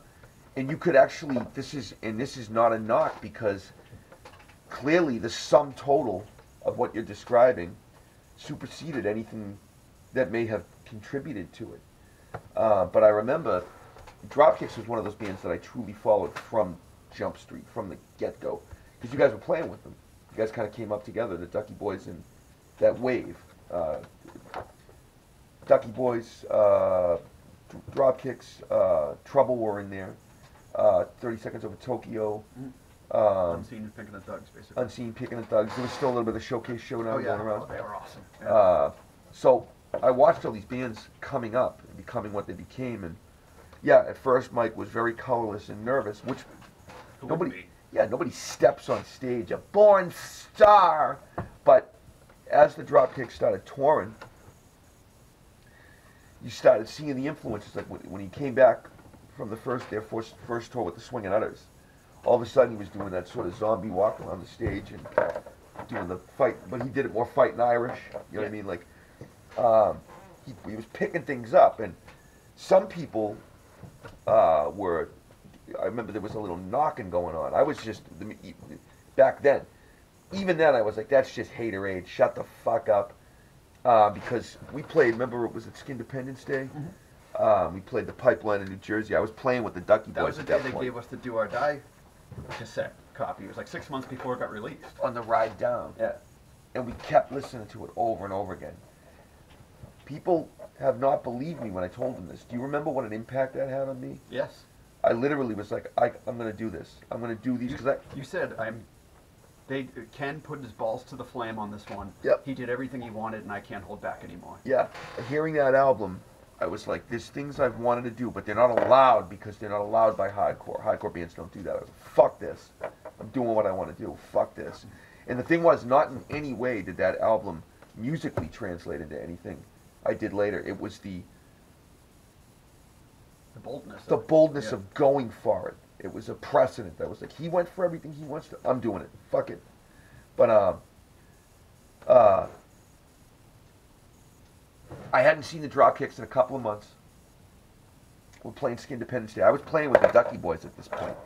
And you could actually, this is not a knock, because clearly the sum total of what you're describing superseded anything that may have contributed to it. But I remember Dropkicks was one of those bands that I truly followed from Jump Street, from the get-go, because you guys were playing with them. You guys kind of came up together, the Ducky Boys and that wave. Ducky Boys, Dropkicks, Trouble were in there. 30 Seconds Over Tokyo. Unseen and Picking the Thugs, basically. Unseen, Picking the Thugs. There was still a little bit of Showcase Showdown Oh, yeah. going around. Oh, they were awesome. Yeah. So I watched all these bands coming up and becoming what they became, and yeah, at first Mike was very colorless and nervous, which Who wouldn't nobody, be? nobody steps on stage, a born star. But as the Dropkicks started touring, you started seeing the influences. Like when he came back from their first tour with the Swingin' Utters, all of a sudden he was doing that sort of zombie walk around the stage and doing the fight, but he did it more fighting Irish. You know what I mean? Like he was picking things up, and some people were. I remember there was a little knocking going on. I was just back then. Even then, I was like, "That's just haterade. Shut the fuck up." Because we played. Remember, it was at Skindependence Day. We played the Pipeline in New Jersey. I was playing with the Ducky That was Boys the at day that they point. gave us the Do or Die cassette copy. It was like 6 months before it got released. On the ride down. Yeah. And we kept listening to it over and over again. People have not believed me when I told them this. Do you remember what an impact that had on me? Yes. I literally was like, I'm going to do this. I'm going to do these because You said Ken put his balls to the flame on this one. Yep. He did everything he wanted, and I can't hold back anymore. yeah, hearing that album, I was like, there's things I've wanted to do, but they're not allowed because they're not allowed by hardcore. Hardcore bands don't do that. I was like, fuck this. I'm doing what I want to do. Fuck this. And the thing was, not in any way did that album musically translate into anything I did later. It was the boldness. the of it. boldness Yeah. of going for it. It was a precedent. That was like, he went for everything he wants to. I'm doing it. Fuck it. But I hadn't seen the Dropkicks in a couple of months. We're playing Skindependence Day. I was playing with the Ducky Boys at this point,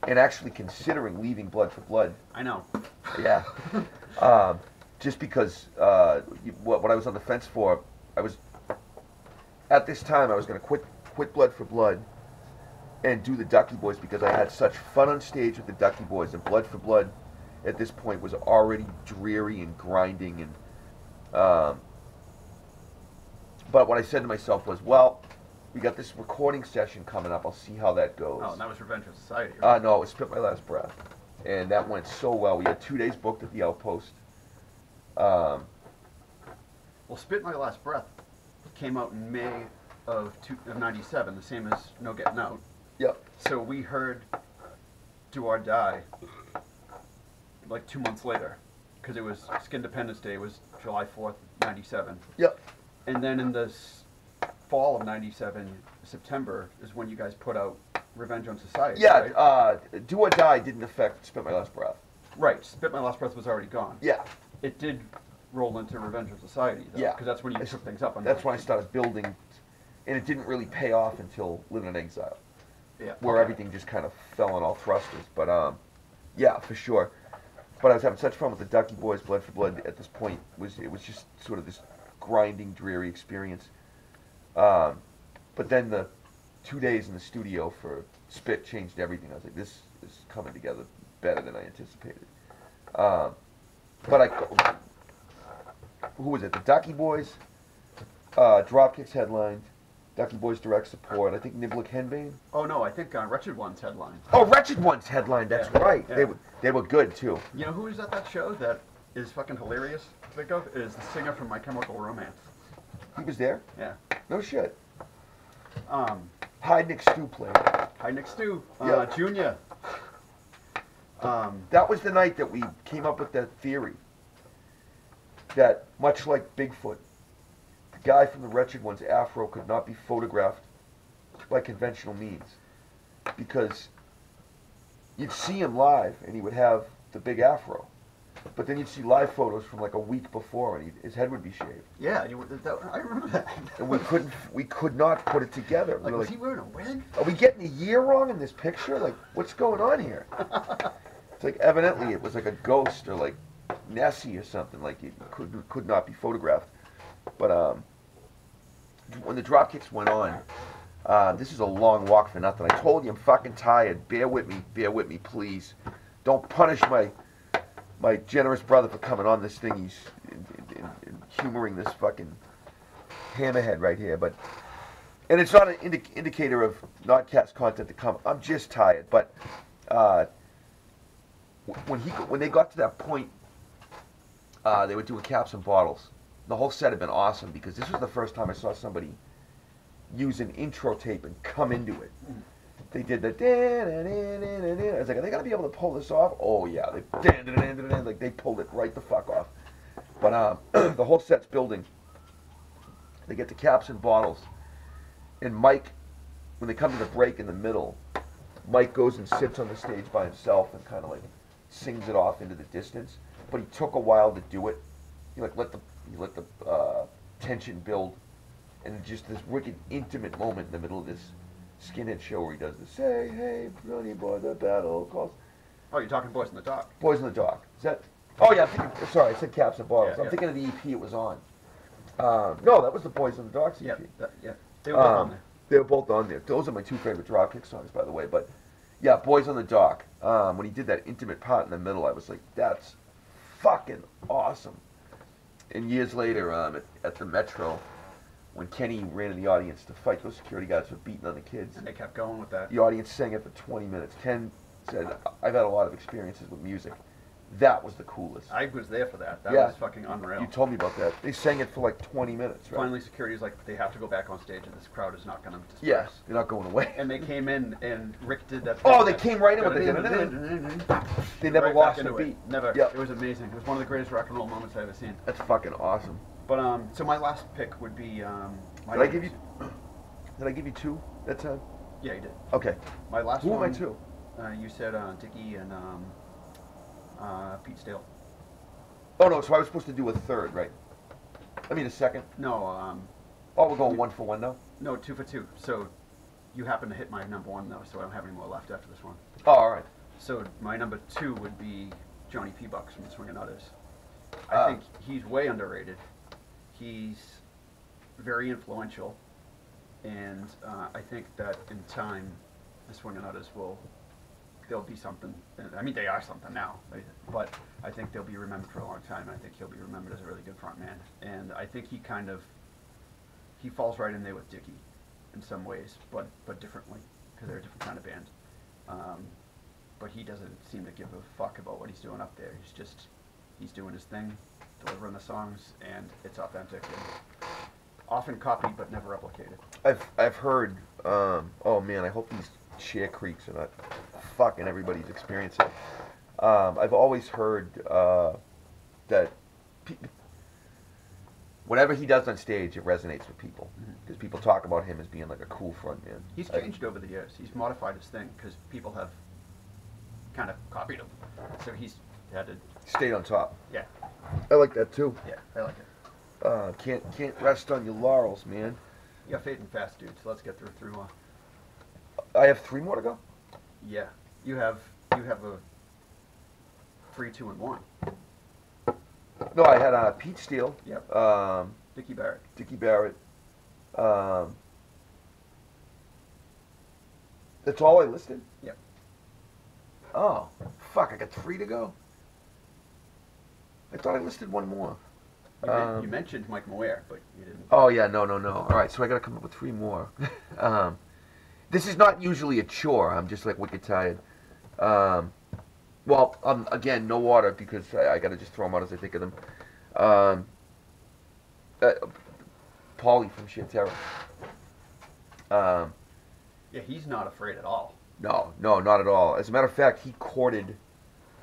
and actually considering leaving Blood for Blood. I know. Yeah. Just because what I was on the fence for, I was at this time I was going to quit Blood for Blood and do the Ducky Boys because I had such fun on stage with the Ducky Boys, and Blood for Blood at this point was already dreary and grinding, and but what I said to myself was, well, we got this recording session coming up. I'll see how that goes. Oh, and that was Revenge of Society. Right? No, it was Spit My Last Breath, and that went so well. We had 2 days booked at the Outpost. Well, Spit My Last Breath came out in May of '97, the same as No Getting Out. Yep. So we heard Do or Die like 2 months later, because it was Skindependence Day was July 4th, '97. Yep. And then in the fall of '97, September, is when you guys put out Revenge on Society. Yeah. Right? Do or Die didn't affect Spit My Last Breath. Right. Spit My Last Breath was already gone. Yeah. It did roll into Revenge of Society, though. Yeah. Because that's when you took things up. On That's when I started building, and it didn't really pay off until Living in Exile, Yeah. where okay. everything just kind of fell on all thrusters. But yeah, for sure. But I was having such fun with the Ducky Boys. Blood for Blood at this point it was just sort of this grinding, dreary experience. But then the 2 days in the studio for Spit changed everything. I was like, this is coming together better than I anticipated. But who was it? The Ducky Boys, Dropkicks headlined, Ducky Boys direct support. I think Niblick Henbane. Oh no, I think Wretched Ones headline. Oh, Wretched Ones headlined. That's Yeah, right. yeah. They were good too. You know who was at that show? That is fucking hilarious to think of is the singer from My Chemical Romance. He was there? Yeah. No shit. Um, Hyde Nick Stu played. hi, Nick Stu. Yeah. Junior. That was the night that we came up with that theory. That, much like Bigfoot, the guy from the Wretched One's afro could not be photographed by conventional means. Because you'd see him live and he would have the big afro. But then you'd see live photos from like a week before and his head would be shaved. Yeah, I remember that. And we could not put it together. Like, We were was like, he wearing a wig? are we getting the year wrong in this picture? Like, what's going on here? It's like evidently it was like a ghost or like Nessie or something. Like it could not be photographed. But when the Dropkicks went on, this is a long walk for nothing. I told you I'm fucking tired. Bear with me, please. Don't punish my generous brother for coming on this thing. He's in humoring this fucking hammerhead right here. And it's not an indicator of Notcast content to come. I'm just tired. But when they got to that point, they were doing caps and bottles. The whole set had been awesome because this was the first time I saw somebody use an intro tape and come into it. They did the I was like, are they gonna be able to pull this off? Oh yeah, they pulled it right the fuck off. But the whole set's building. They get the caps and bottles, and Mike, when they come to the break in the middle, Mike goes and sits on the stage by himself and kind of like sings it off into the distance. But he took a while to do it. He let the tension build, and just this wicked intimate moment in the middle of this Skinhead show where he does the say, hey, Brony boy, the battle calls. Oh, you're talking Boys in the Dark. Boys in the Dark. Is that? Oh yeah, sorry, I said Caps and Bottles. Yeah, I'm thinking of the EP it was on. No, that was the Boys in the Dark EP. Yeah. They were both on there. They were both on there. Those are my two favorite Dropkick songs, by the way. But yeah, Boys on the Dock. When he did that intimate part in the middle, I was like, that's fucking awesome. And years later, at the Metro, when Kenny ran in the audience to fight those security guards for beating on the kids, And they kept going with that. the audience sang it for 20 minutes. Ken said, I've had a lot of experiences with music. That was the coolest. I was there for that. That Yeah. was fucking unreal. You told me about that. They sang it for like 20 minutes, right? Finally, security was like, they have to go back on stage, and this crowd is not going to disperse. Yeah, they're not going away. And they came in, and Rick did that. Oh, they came right in with it. They never Right lost back a into it. beat. Never. Yep. It was amazing. It was one of the greatest rock and roll moments I've ever seen. That's fucking awesome. But so my last pick would be. Did I give you two that time? Yeah, you did. Okay. My last Who am one. I two? You said Dickie and Pete Steele. Oh no, so I was supposed to do a third, right? I mean a second. No, Oh, we're going 1 for 1 now? no, 2 for 2. So you happen to hit my number one though, so I don't have any more left after this one. Oh, alright. So my number 2 would be Johnny P. Bucks from the Swingin' Utters. I Ah. think he's way underrated. He's very influential, and I think that in time, the Swingin' Utters they'll be something. I mean, they are something now, but I think they'll be remembered for a long time. And I think he'll be remembered as a really good front man. And I think he falls right in there with Dickie in some ways, but differently, because they're a different kind of band. But he doesn't seem to give a fuck about what he's doing up there. He's doing his thing, delivering the songs, and it's authentic and often copied but never replicated. I've heard, oh man, I hope these chair creaks are not fucking everybody's experiencing. I've always heard that whatever he does on stage, it resonates with people. Because people talk about him as being like a cool front man. He's changed over the years. He's modified his thing because people have kind of copied him. So he's had to, Stayed on top. yeah, I like that too. yeah, I like it. Can't rest on your laurels, man. You got fading fast, dude. So let's get through 3 more. I have 3 more to go. Yeah, you have a 3, 2, and 1. No, I had Pete Steele. Yep. Dickie Barrett. Dickie Barrett. That's all I listed? Yep. Oh, fuck, I got 3 to go? I thought I listed 1 more. You mentioned Mike Moyer, but you didn't. Oh, yeah, no. Alright, so I gotta come up with 3 more. This is not usually a chore, I'm just like wicked tired. Well, again, no water because I got to just throw them out as I think of them. Um, uh, Paulie from Sheer Terror. Um, Yeah, he's not afraid at all. no, no, not at all. As a matter of fact, he courted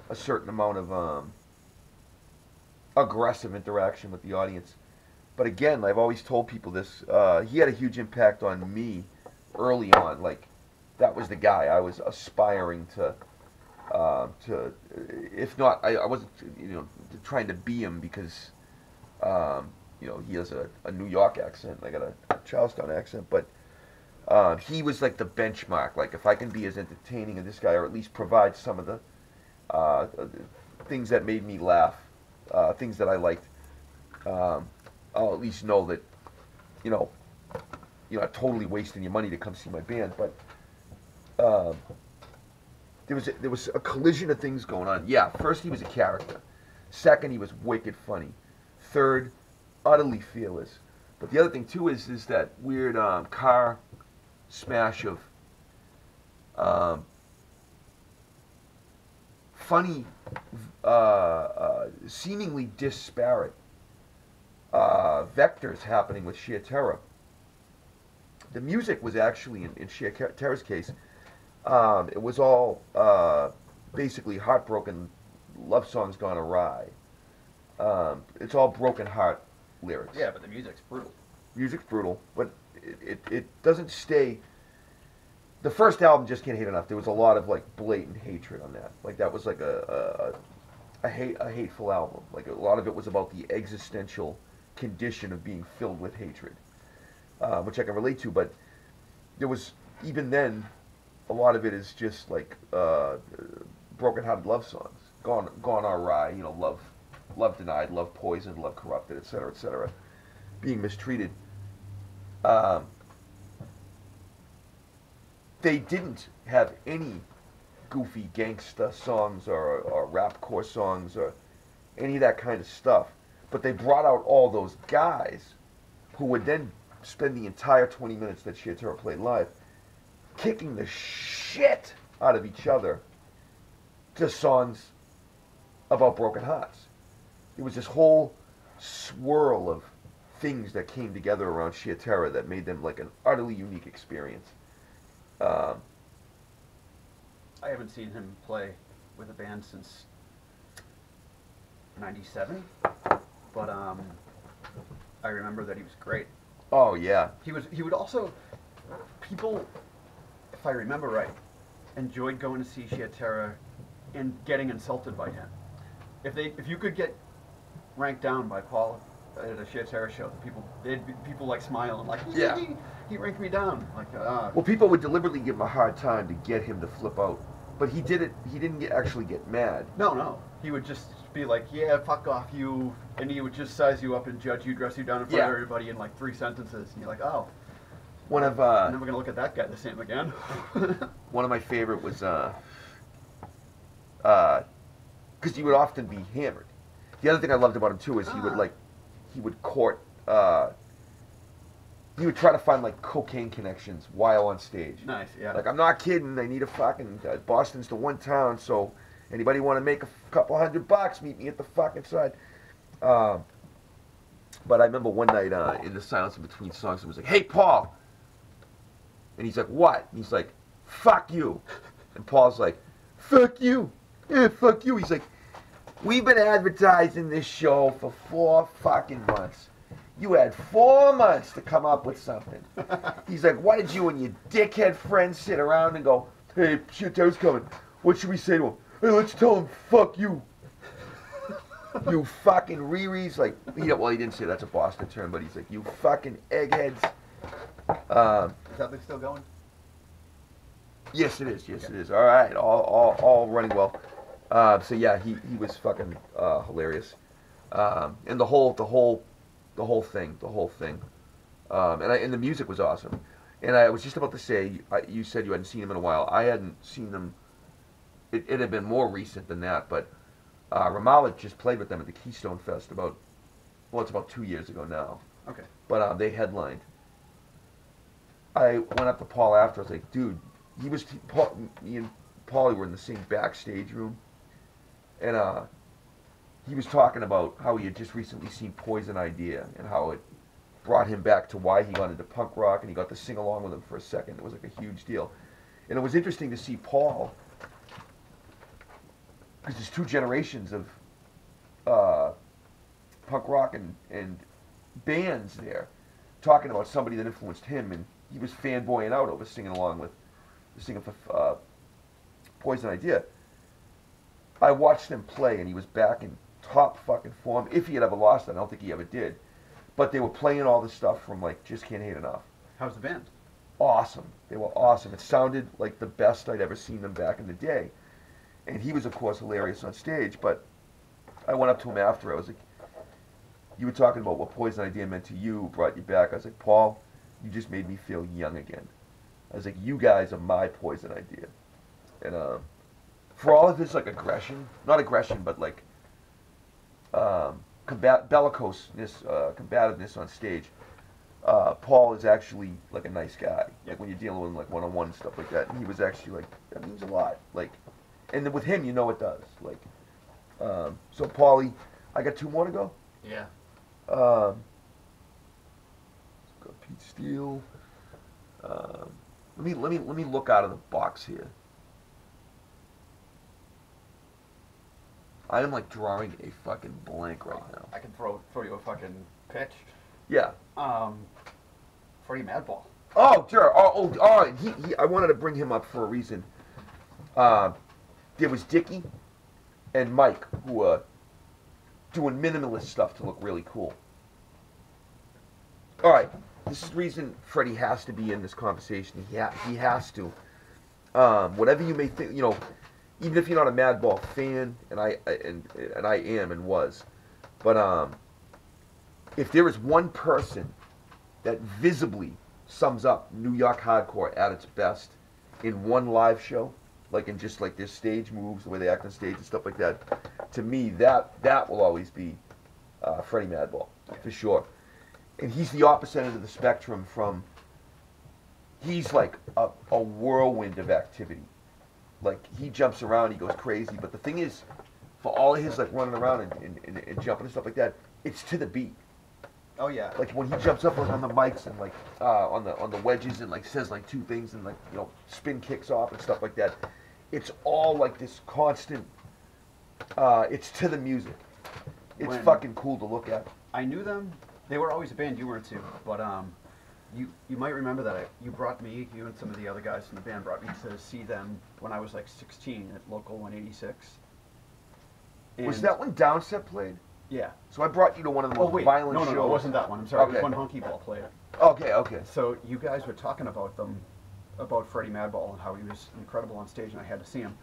a certain amount of aggressive interaction with the audience. But again, I've always told people this. He had a huge impact on me early on. Like, that was the guy I was aspiring to, if not, I wasn't, trying to be him because, he has a New York accent. I got a Charlestown accent, but he was like the benchmark. Like, if I can be as entertaining as this guy, or at least provide some of the things that made me laugh, things that I liked, I'll at least know that, you're not totally wasting your money to come see my band. But there was a collision of things going on. Yeah, first he was a character. Second, he was wicked funny. Third, utterly fearless. But the other thing too is that weird car smash of funny, seemingly disparate vectors happening with Sheer Terror. The music was actually, in Sheer Terror's case, it was all basically heartbroken love songs gone awry. It's all broken heart lyrics. Yeah, but the music's brutal. Music's brutal, but it doesn't stay. The first album, Just Can't Hate Enough, there was a lot of like blatant hatred on that. Like, that was like a hateful album. Like, a lot of it was about the existential condition of being filled with hatred, which I can relate to. But there was, even then, a lot of it is just like broken-hearted love songs, gone awry. Love denied, love poisoned, love corrupted, etc., etc. Being mistreated. They didn't have any goofy gangsta songs or rapcore songs or any of that kind of stuff. But they brought out all those guys who would then spend the entire 20 minutes that Sheer Terror played live kicking the shit out of each other to songs about broken hearts. It was this whole swirl of things that came together around Sheer Terror that made them like an utterly unique experience. I haven't seen him play with a band since '97, but I remember that he was great. Oh yeah. He would also, people, if I remember right, enjoyed going to see Sheer Terror and getting insulted by him. If you could get ranked down by Paul at a Sheer Terror show, they'd be people like smiling like, yeah, he ranked me down. Like, well, people would deliberately give him a hard time to get him to flip out, but he did it. He didn't actually get mad. No, he would just be like, yeah, fuck off you, and he would just size you up and judge you, dress you down in front of everybody in like 3 sentences, and you're like, oh. One of I'm never gonna look at that guy the same again. one of my favorite was because he would often be hammered. The other thing I loved about him too is he would court. He would try to find like cocaine connections while on stage. Nice, yeah. Like, I'm not kidding. I need a fucking Boston's the one town, so anybody want to make a couple $100? Meet me at the fucking side. But I remember one night in the silence in between songs, it was like, "Hey, Paul," and he's like, "What?" And he's like, "Fuck you," and Paul's like, "Fuck you, yeah, fuck you." He's like, "We've been advertising this show for 4 fucking months. You had 4 months to come up with something." He's like, "Why did you and your dickhead friends sit around and go, 'Hey, Sheer Terror's coming. What should we say to him? Hey, let's tell him, fuck you.' You fucking Riri's." Like, he didn't say that's a Boston term, but he's like, "You fucking eggheads." Is that thing still going? Yes, it is. Yes, it is. All right, all running well. So yeah, he was fucking hilarious, and the whole thing, and the music was awesome. And I was just about to say, you said you hadn't seen him in a while. I hadn't seen them. It had been more recent than that, but Ramallah just played with them at the Keystone Fest it's about 2 years ago now. Okay. But they headlined. I went up to Paul after. I was like, "Dude," me and Paulie were in the same backstage room, and he was talking about how he had just recently seen Poison Idea and how it brought him back to why he got into punk rock, and he got to sing along with them for a second. It was like a huge deal. And it was interesting to see Paul, because there's two generations of punk rock and bands there, talking about somebody that influenced him, and he was fanboying out over singing along with, singing for Poison Idea. I watched him play, and he was back in top fucking form. If he had ever lost it, I don't think he ever did. But they were playing all the stuff from like Just Can't Hate Enough. How's the band? Awesome. They were awesome. It sounded like the best I'd ever seen them back in the day. And he was, of course, hilarious on stage. But I went up to him after. I was like, "You were talking about what Poison Idea meant to you, brought you back." I was like, "Paul, you just made me feel young again." I was like, "You guys are my Poison Idea." And for all of his like aggression, not aggression, but like bellicoseness, combativeness on stage, Paul is actually like a nice guy. Like when you're dealing with him like one-on-one and stuff like that, and he was actually like, that means a lot. Like, and then with him, you know it does. Like, so Paulie, I got 2 more to go. Yeah. Got Pete Steele. Let me look out of the box here. I am like drawing a fucking blank right now. I can throw you a fucking pitch. Yeah. Freddie Madball. Oh, sure. I wanted to bring him up for a reason. There was Dickie and Mike who were doing minimalist stuff to look really cool. All right, this is the reason Freddie has to be in this conversation. He has to. Whatever you may think, even if you're not a Madball fan, and I am and was, but if there is one person that visibly sums up New York hardcore at its best in one live show, like in just like their stage moves, the way they act on stage and stuff like that, to me that will always be Freddie Madball for sure. And he's the opposite end of the spectrum from. He's like a whirlwind of activity. Like he jumps around, he goes crazy. But the thing is, for all of his like running around and jumping and stuff like that, it's to the beat. Oh yeah. Like when he jumps up like on the mics and like on the wedges and like says like 2 things and like spin kicks off and stuff like that. It's all like this constant. It's to the music. It's fucking cool to look at. I knew them. They were always a band you weren't too, but you might remember that you brought me, you and some of the other guys in the band brought me to see them when I was like 16 at Local 186. And Was that when Downset played? Yeah. So I brought you to one of the most violent shows. No, it wasn't that one. I'm sorry. Okay. It was when Honky Ball played. Okay. So you guys were talking about them, about Freddie Madball and how he was incredible on stage, and I had to see him.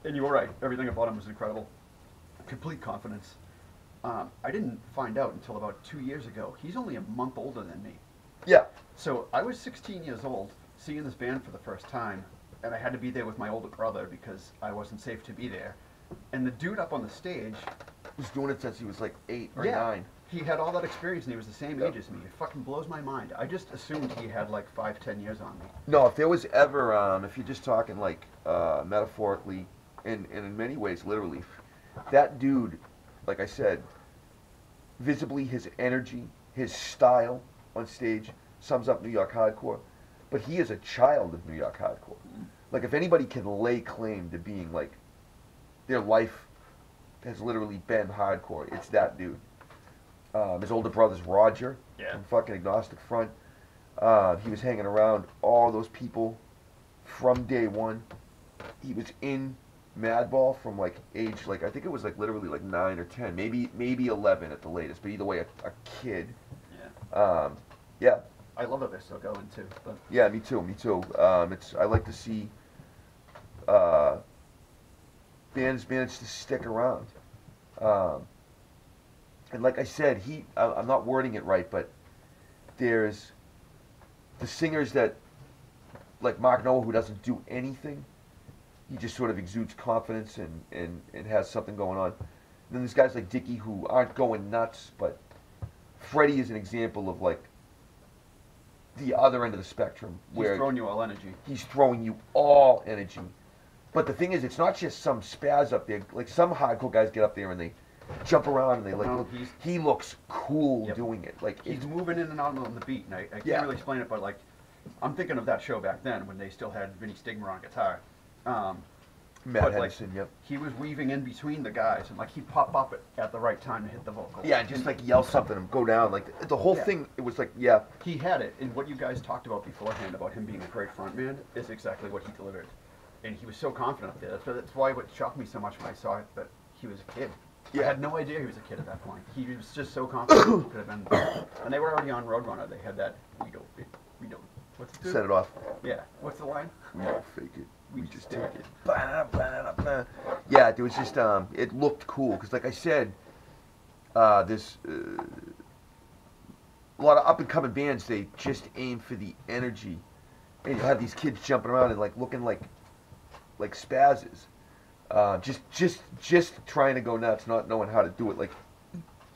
And you were right. Everything about him was incredible. Complete confidence. I didn't find out until about 2 years ago. He's only a month older than me. Yeah. So I was 16 years old, seeing this band for the first time, and I had to be there with my older brother because I wasn't safe to be there. And the dude up on the stage, He's doing it since he was like 8 or yeah, 9. he had all that experience and he was the same Yep. age as me. It fucking blows my mind. I just assumed he had like 5-10 years on me. No, if there was ever, if you're just talking like metaphorically, and in many ways literally, that dude, like I said, visibly his energy, his style on stage sums up New York hardcore. But he is a child of New York hardcore. Like if anybody can lay claim to being like, their life has literally been hardcore, it's that dude. His older brother's Roger from fucking Agnostic Front. He was hanging around all those people from day one. He was in Madball from like age, like I think it was like literally like 9 or 10, maybe 11 at the latest, but either way a kid. Yeah. Yeah. I love that they're still going too. But Yeah, me too. I like to see bands manage to stick around. And like I said, I'm not wording it right, but there's the singers that, like Mark Noah, who doesn't do anything. He just sort of exudes confidence and has something going on. And then there's guys like Dickie who aren't going nuts, but Freddie is an example of like the other end of the spectrum. he's Where throwing you all energy. he's throwing you all energy. But the thing is, it's not just some spaz up there. Like some hardcore guys get up there and they jump around and they like. No, he looks cool Yep. doing it. Like he's moving in and out on the beat, and I can't Yeah. really explain it, but like, I'm thinking of that show back then when they still had Vinny Stigma on guitar. Matt but, Henderson. Yep. He was weaving in between the guys, and like he'd pop up at the right time to hit the vocal. Yeah, and just like yell something and go down. Like the whole Yeah. thing, it was like, yeah, He had it, and what you guys talked about beforehand about him being a great frontman is exactly what he delivered. And he was so confident up there. That's why what shocked me so much when I saw it, that he was a kid. I Yeah. had no idea he was a kid at that point. He was just so confident he could have been. And they were already on Roadrunner. They had that, we don't, what's it do? set it off. Yeah, what's the line? We don't fake it. We We just just take do it. Ba-da-ba-da-ba. Yeah, there was just it looked cool because, like I said, there's a lot of up and coming bands. They just aim for the energy, and you have these kids jumping around and like looking like spazzes, just trying to go nuts, not knowing how to do it. Like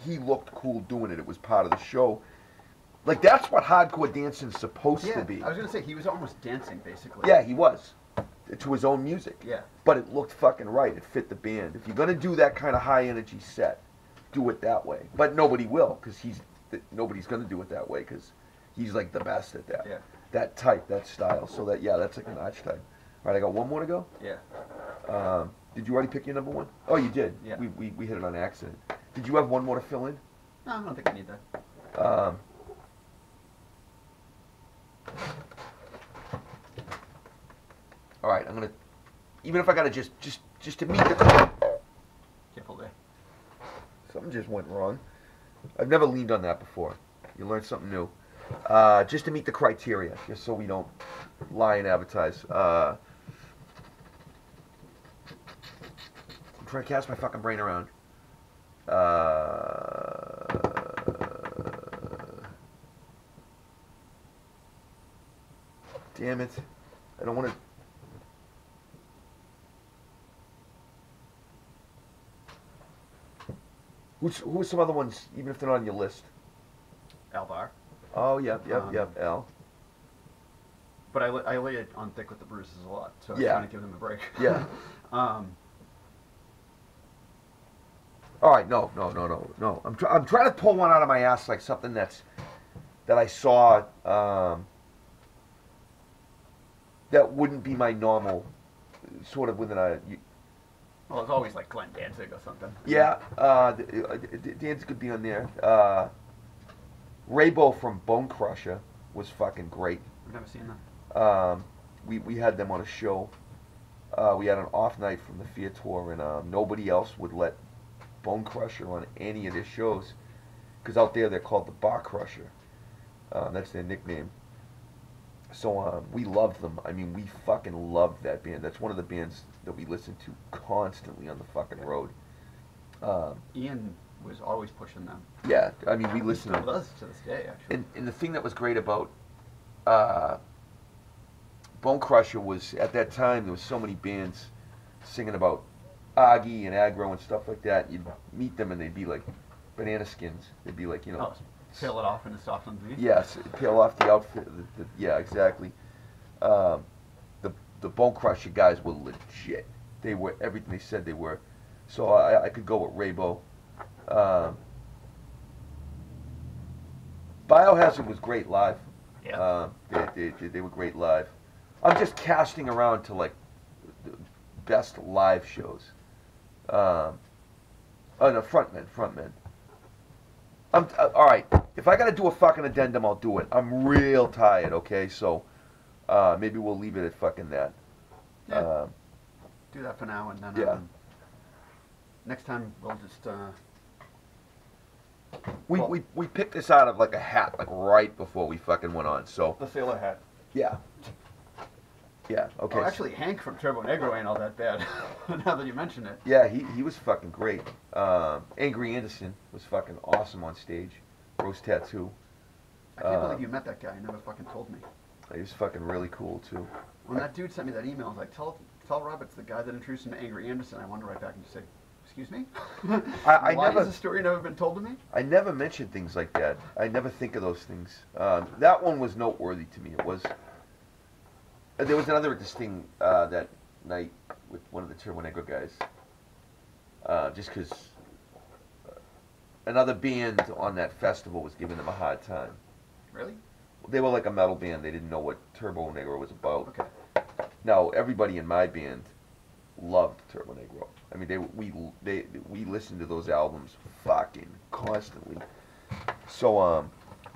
he looked cool doing it. It was part of the show. Like that's what hardcore dancing's supposed to be. I was gonna say he was almost dancing basically. Yeah, he was. To his own music. Yeah. But it looked fucking right. It fit the band. If you're gonna do that kind of high energy set, do it that way. But nobody will, because nobody's gonna do it that way, because he's like the best at that. Yeah. That type, that style. So that's like an archetype. All right, I got one more to go. Yeah. Did you already pick your number one? Oh, you did. Yeah. We hit it on accident. Did you have one more to fill in? No, I don't think I need that. All right, I'm gonna. Even if I gotta just to meet the. Careful there. Something just went wrong. I've never leaned on that before. You learn something new. Just to meet the criteria, just so we don't lie and advertise. I'm trying to cast my fucking brain around. Damn it. I don't want to. Who's some other ones, even if they're not on your list? Alvar. Oh, yep, Al. But I lay it on thick with the bruises a lot, so I'm Yeah. trying to give them a break. Yeah. All right, no. I'm trying to pull one out of my ass, like something that I saw that wouldn't be my normal, sort of within a. Well, it's always like Glenn Danzig or something. Yeah, Dan's could be on there. Raybo from Bone Crusher was fucking great. I've never seen that. We had them on a show. We had an off night from the Fear Tour, and nobody else would let Bone Crusher on any of their shows, because out there they're called the Bar Crusher. That's their nickname. So we loved them. I mean, we fucking loved that band. That's one of the bands that we listened to constantly on the fucking road. Ian was always pushing them. Yeah, I mean, we listened to Still them. does to this day, actually. And the thing that was great about Bone Crusher was, at that time, there was so many bands singing about Augie and aggro and stuff like that. You'd meet them and they'd be like banana skins. They'd be like, Oh, peel it off and it's soft on the beat? yes, peel off the outfit. Yeah, exactly. The Bone Crusher guys were legit. They were everything they said they were. So I could go with Raybo. Biohazard was great live. Yeah. They were great live. I'm just casting around to like the best live shows. Oh no, frontmen. All right. If I gotta do a fucking addendum, I'll do it. I'm real tired. Okay, so maybe we'll leave it at fucking that. Yeah. Do that for now, and then Yeah. next time we'll just We picked this out of like a hat, like right before we fucking went on. So the sailor hat. yeah. Yeah. Okay. Oh, actually, Hank from Turbo Negro ain't all that bad. Now that you mention it. Yeah, he was fucking great. Angry Anderson was fucking awesome on stage. Rose Tattoo. I can't believe you met that guy. You never fucking told me. He was fucking really cool too. When that dude sent me that email, I was like, tell Rob it's the guy that introduced him to Angry Anderson. I wanted to write back and just say, excuse me? I Why never- has the story never been told to me? I never mention things like that. I never think of those things. That one was noteworthy to me. It was. There was another thing that night with one of the Turbo Negro guys. Just because another band on that festival was giving them a hard time. Really? They were like a metal band. They didn't know what Turbo Negro was about. Okay. Now everybody in my band loved Turbo Negro. I mean, we listened to those albums fucking constantly. So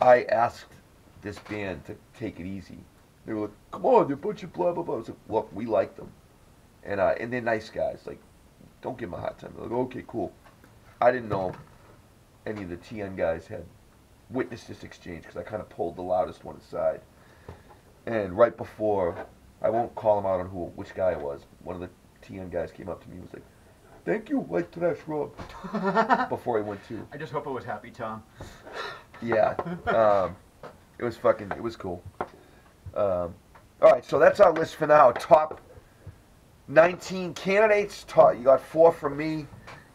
I asked this band to take it easy. They were like, "Come on, they're a bunch of blah blah blah." I was like, "Look, we like them, and they're nice guys. Like, don't give them a hard time." They're like, "Okay, cool." I didn't know any of the TN guys had witnessed this exchange because I kind of pulled the loudest one aside. And right before, I won't call him out on which guy it was. One of the TN guys came up to me and was like, "Thank you, White Trash Rob." Before he went to. I just hope it was Happy Tom. Yeah. It was cool. All right, so that's our list for now. Top 19 candidates. You got 4 from me.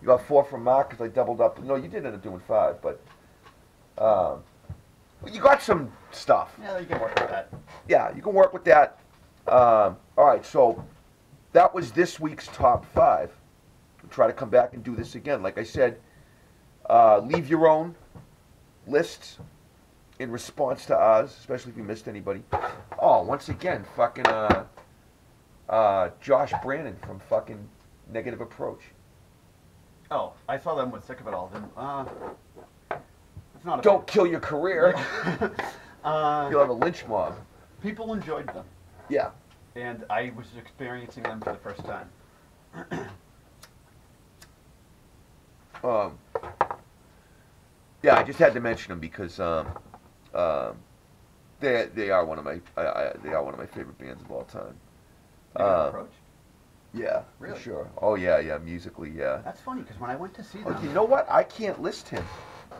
You got 4 from Mark because I doubled up. No, you did end up doing 5, but you got some stuff. Yeah, you can work with that. Yeah, you can work with that. All right, so that was this week's top 5. We'll try to come back and do this again. Like I said, leave your own lists in response to ours, especially if you missed anybody. Oh, once again, fucking Josh Brannon from fucking Negative Approach. Oh, I saw them with Sick of It All. Then, it's not. Don't kill your career. You'll have a lynch mob. People enjoyed them, Yeah. and I was experiencing them for the first time. Yeah, I just had to mention them because they are one of my favorite bands of all time. Negative Approach. Yeah, Really? for sure. Oh yeah, musically, yeah. That's funny because when I went to see Oh, them, you know what? I can't list him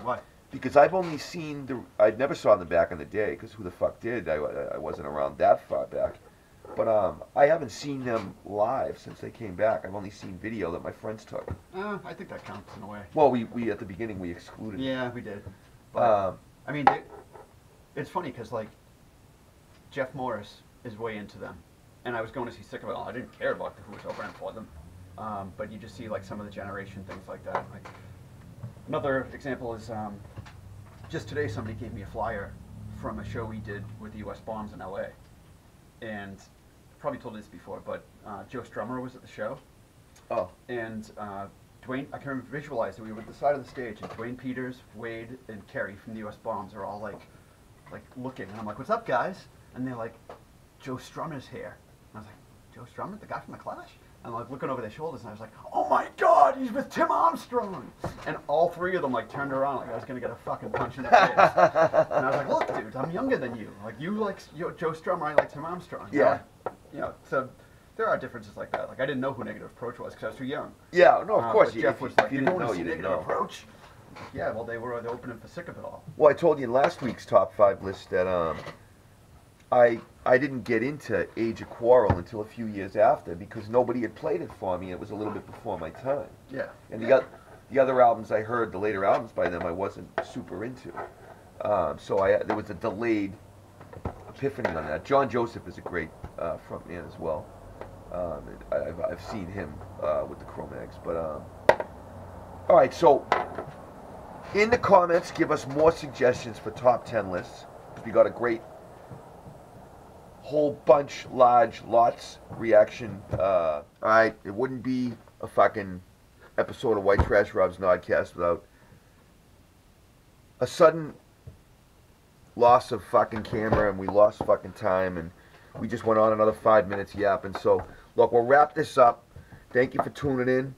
what? because I've only seen I never saw them back in the day because who the fuck did? I wasn't around that far back. But I haven't seen them live since they came back. I've only seen video that my friends took. I think that counts in a way. Well, we at the beginning we excluded. Yeah, we did. But I mean, it's funny because like Jeff Morris is way into them, and I was going to see Sick of It All. I didn't care about the Who was opening for them, but you just see like some of the generation things like that. Like another example is just today somebody gave me a flyer from a show we did with the U.S. Bombs in L.A. and probably told you this before, but Joe Strummer was at the show. Oh. And Dwayne, I can visualize it. We were at the side of the stage, and Dwayne Peters, Wade, and Kerry from the U.S. Bombs are all like looking, and I'm like, "What's up, guys?" And they're like, "Joe Strummer's here." And I was like, "Joe Strummer, the guy from the Clash?" I'm like looking over their shoulders, and I was like, "Oh my God, he's with Tim Armstrong!" And all 3 of them like turned around like I was gonna get a fucking punch in the face. And I was like, "Look, dude, I'm younger than you. Like you like Joe Strummer, I like Tim Armstrong." Yeah. So there are differences like that. Like I didn't know who Negative Approach was because I was too young. Yeah, no, of course. But Jeff was like, you "You're didn't going know, to see you didn't Negative know. Approach?" Yeah, well, they were the opening for Sick of It All. Well, I told you in last week's top 5 list that I didn't get into Age of Quarrel until a few years after because nobody had played it for me. And it was a little bit before my time. Yeah. And the other albums I heard, the later albums by them, I wasn't super into. So there was a delayed epiphany on that. John Joseph is a great frontman as well. I've seen him with the Cro-Mags. But all right, so in the comments, give us more suggestions for top 10 lists. We got a great whole bunch, lots reaction. All right, it wouldn't be a fucking episode of White Trash Rob's Nodcast without a sudden loss of fucking camera, and we lost fucking time, and we just went on another 5 minutes yapping. So, look, we'll wrap this up. Thank you for tuning in.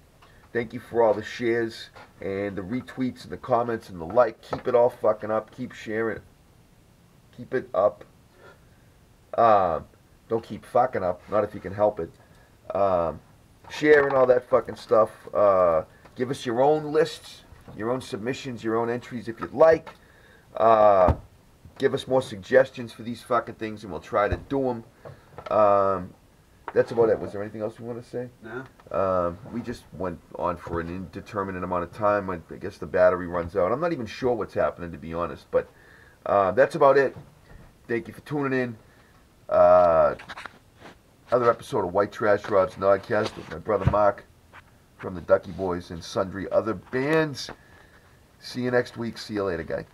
Thank you for all the shares and the retweets and the comments and the like. Keep it all fucking up. Keep sharing. Keep it up. Don't keep fucking up. Not if you can help it. Sharing all that fucking stuff. Give us your own lists, your own submissions, your own entries if you'd like. Give us more suggestions for these fucking things, and we'll try to do them. That's about it. Was there anything else we want to say? No. We just went on for an indeterminate amount of time. I guess the battery runs out. I'm not even sure what's happening, to be honest. But that's about it. Thank you for tuning in. Another episode of White Trash Rob's Nodcast with my brother Mark from the Ducky Boys and sundry other bands. See you next week. See you later, guy.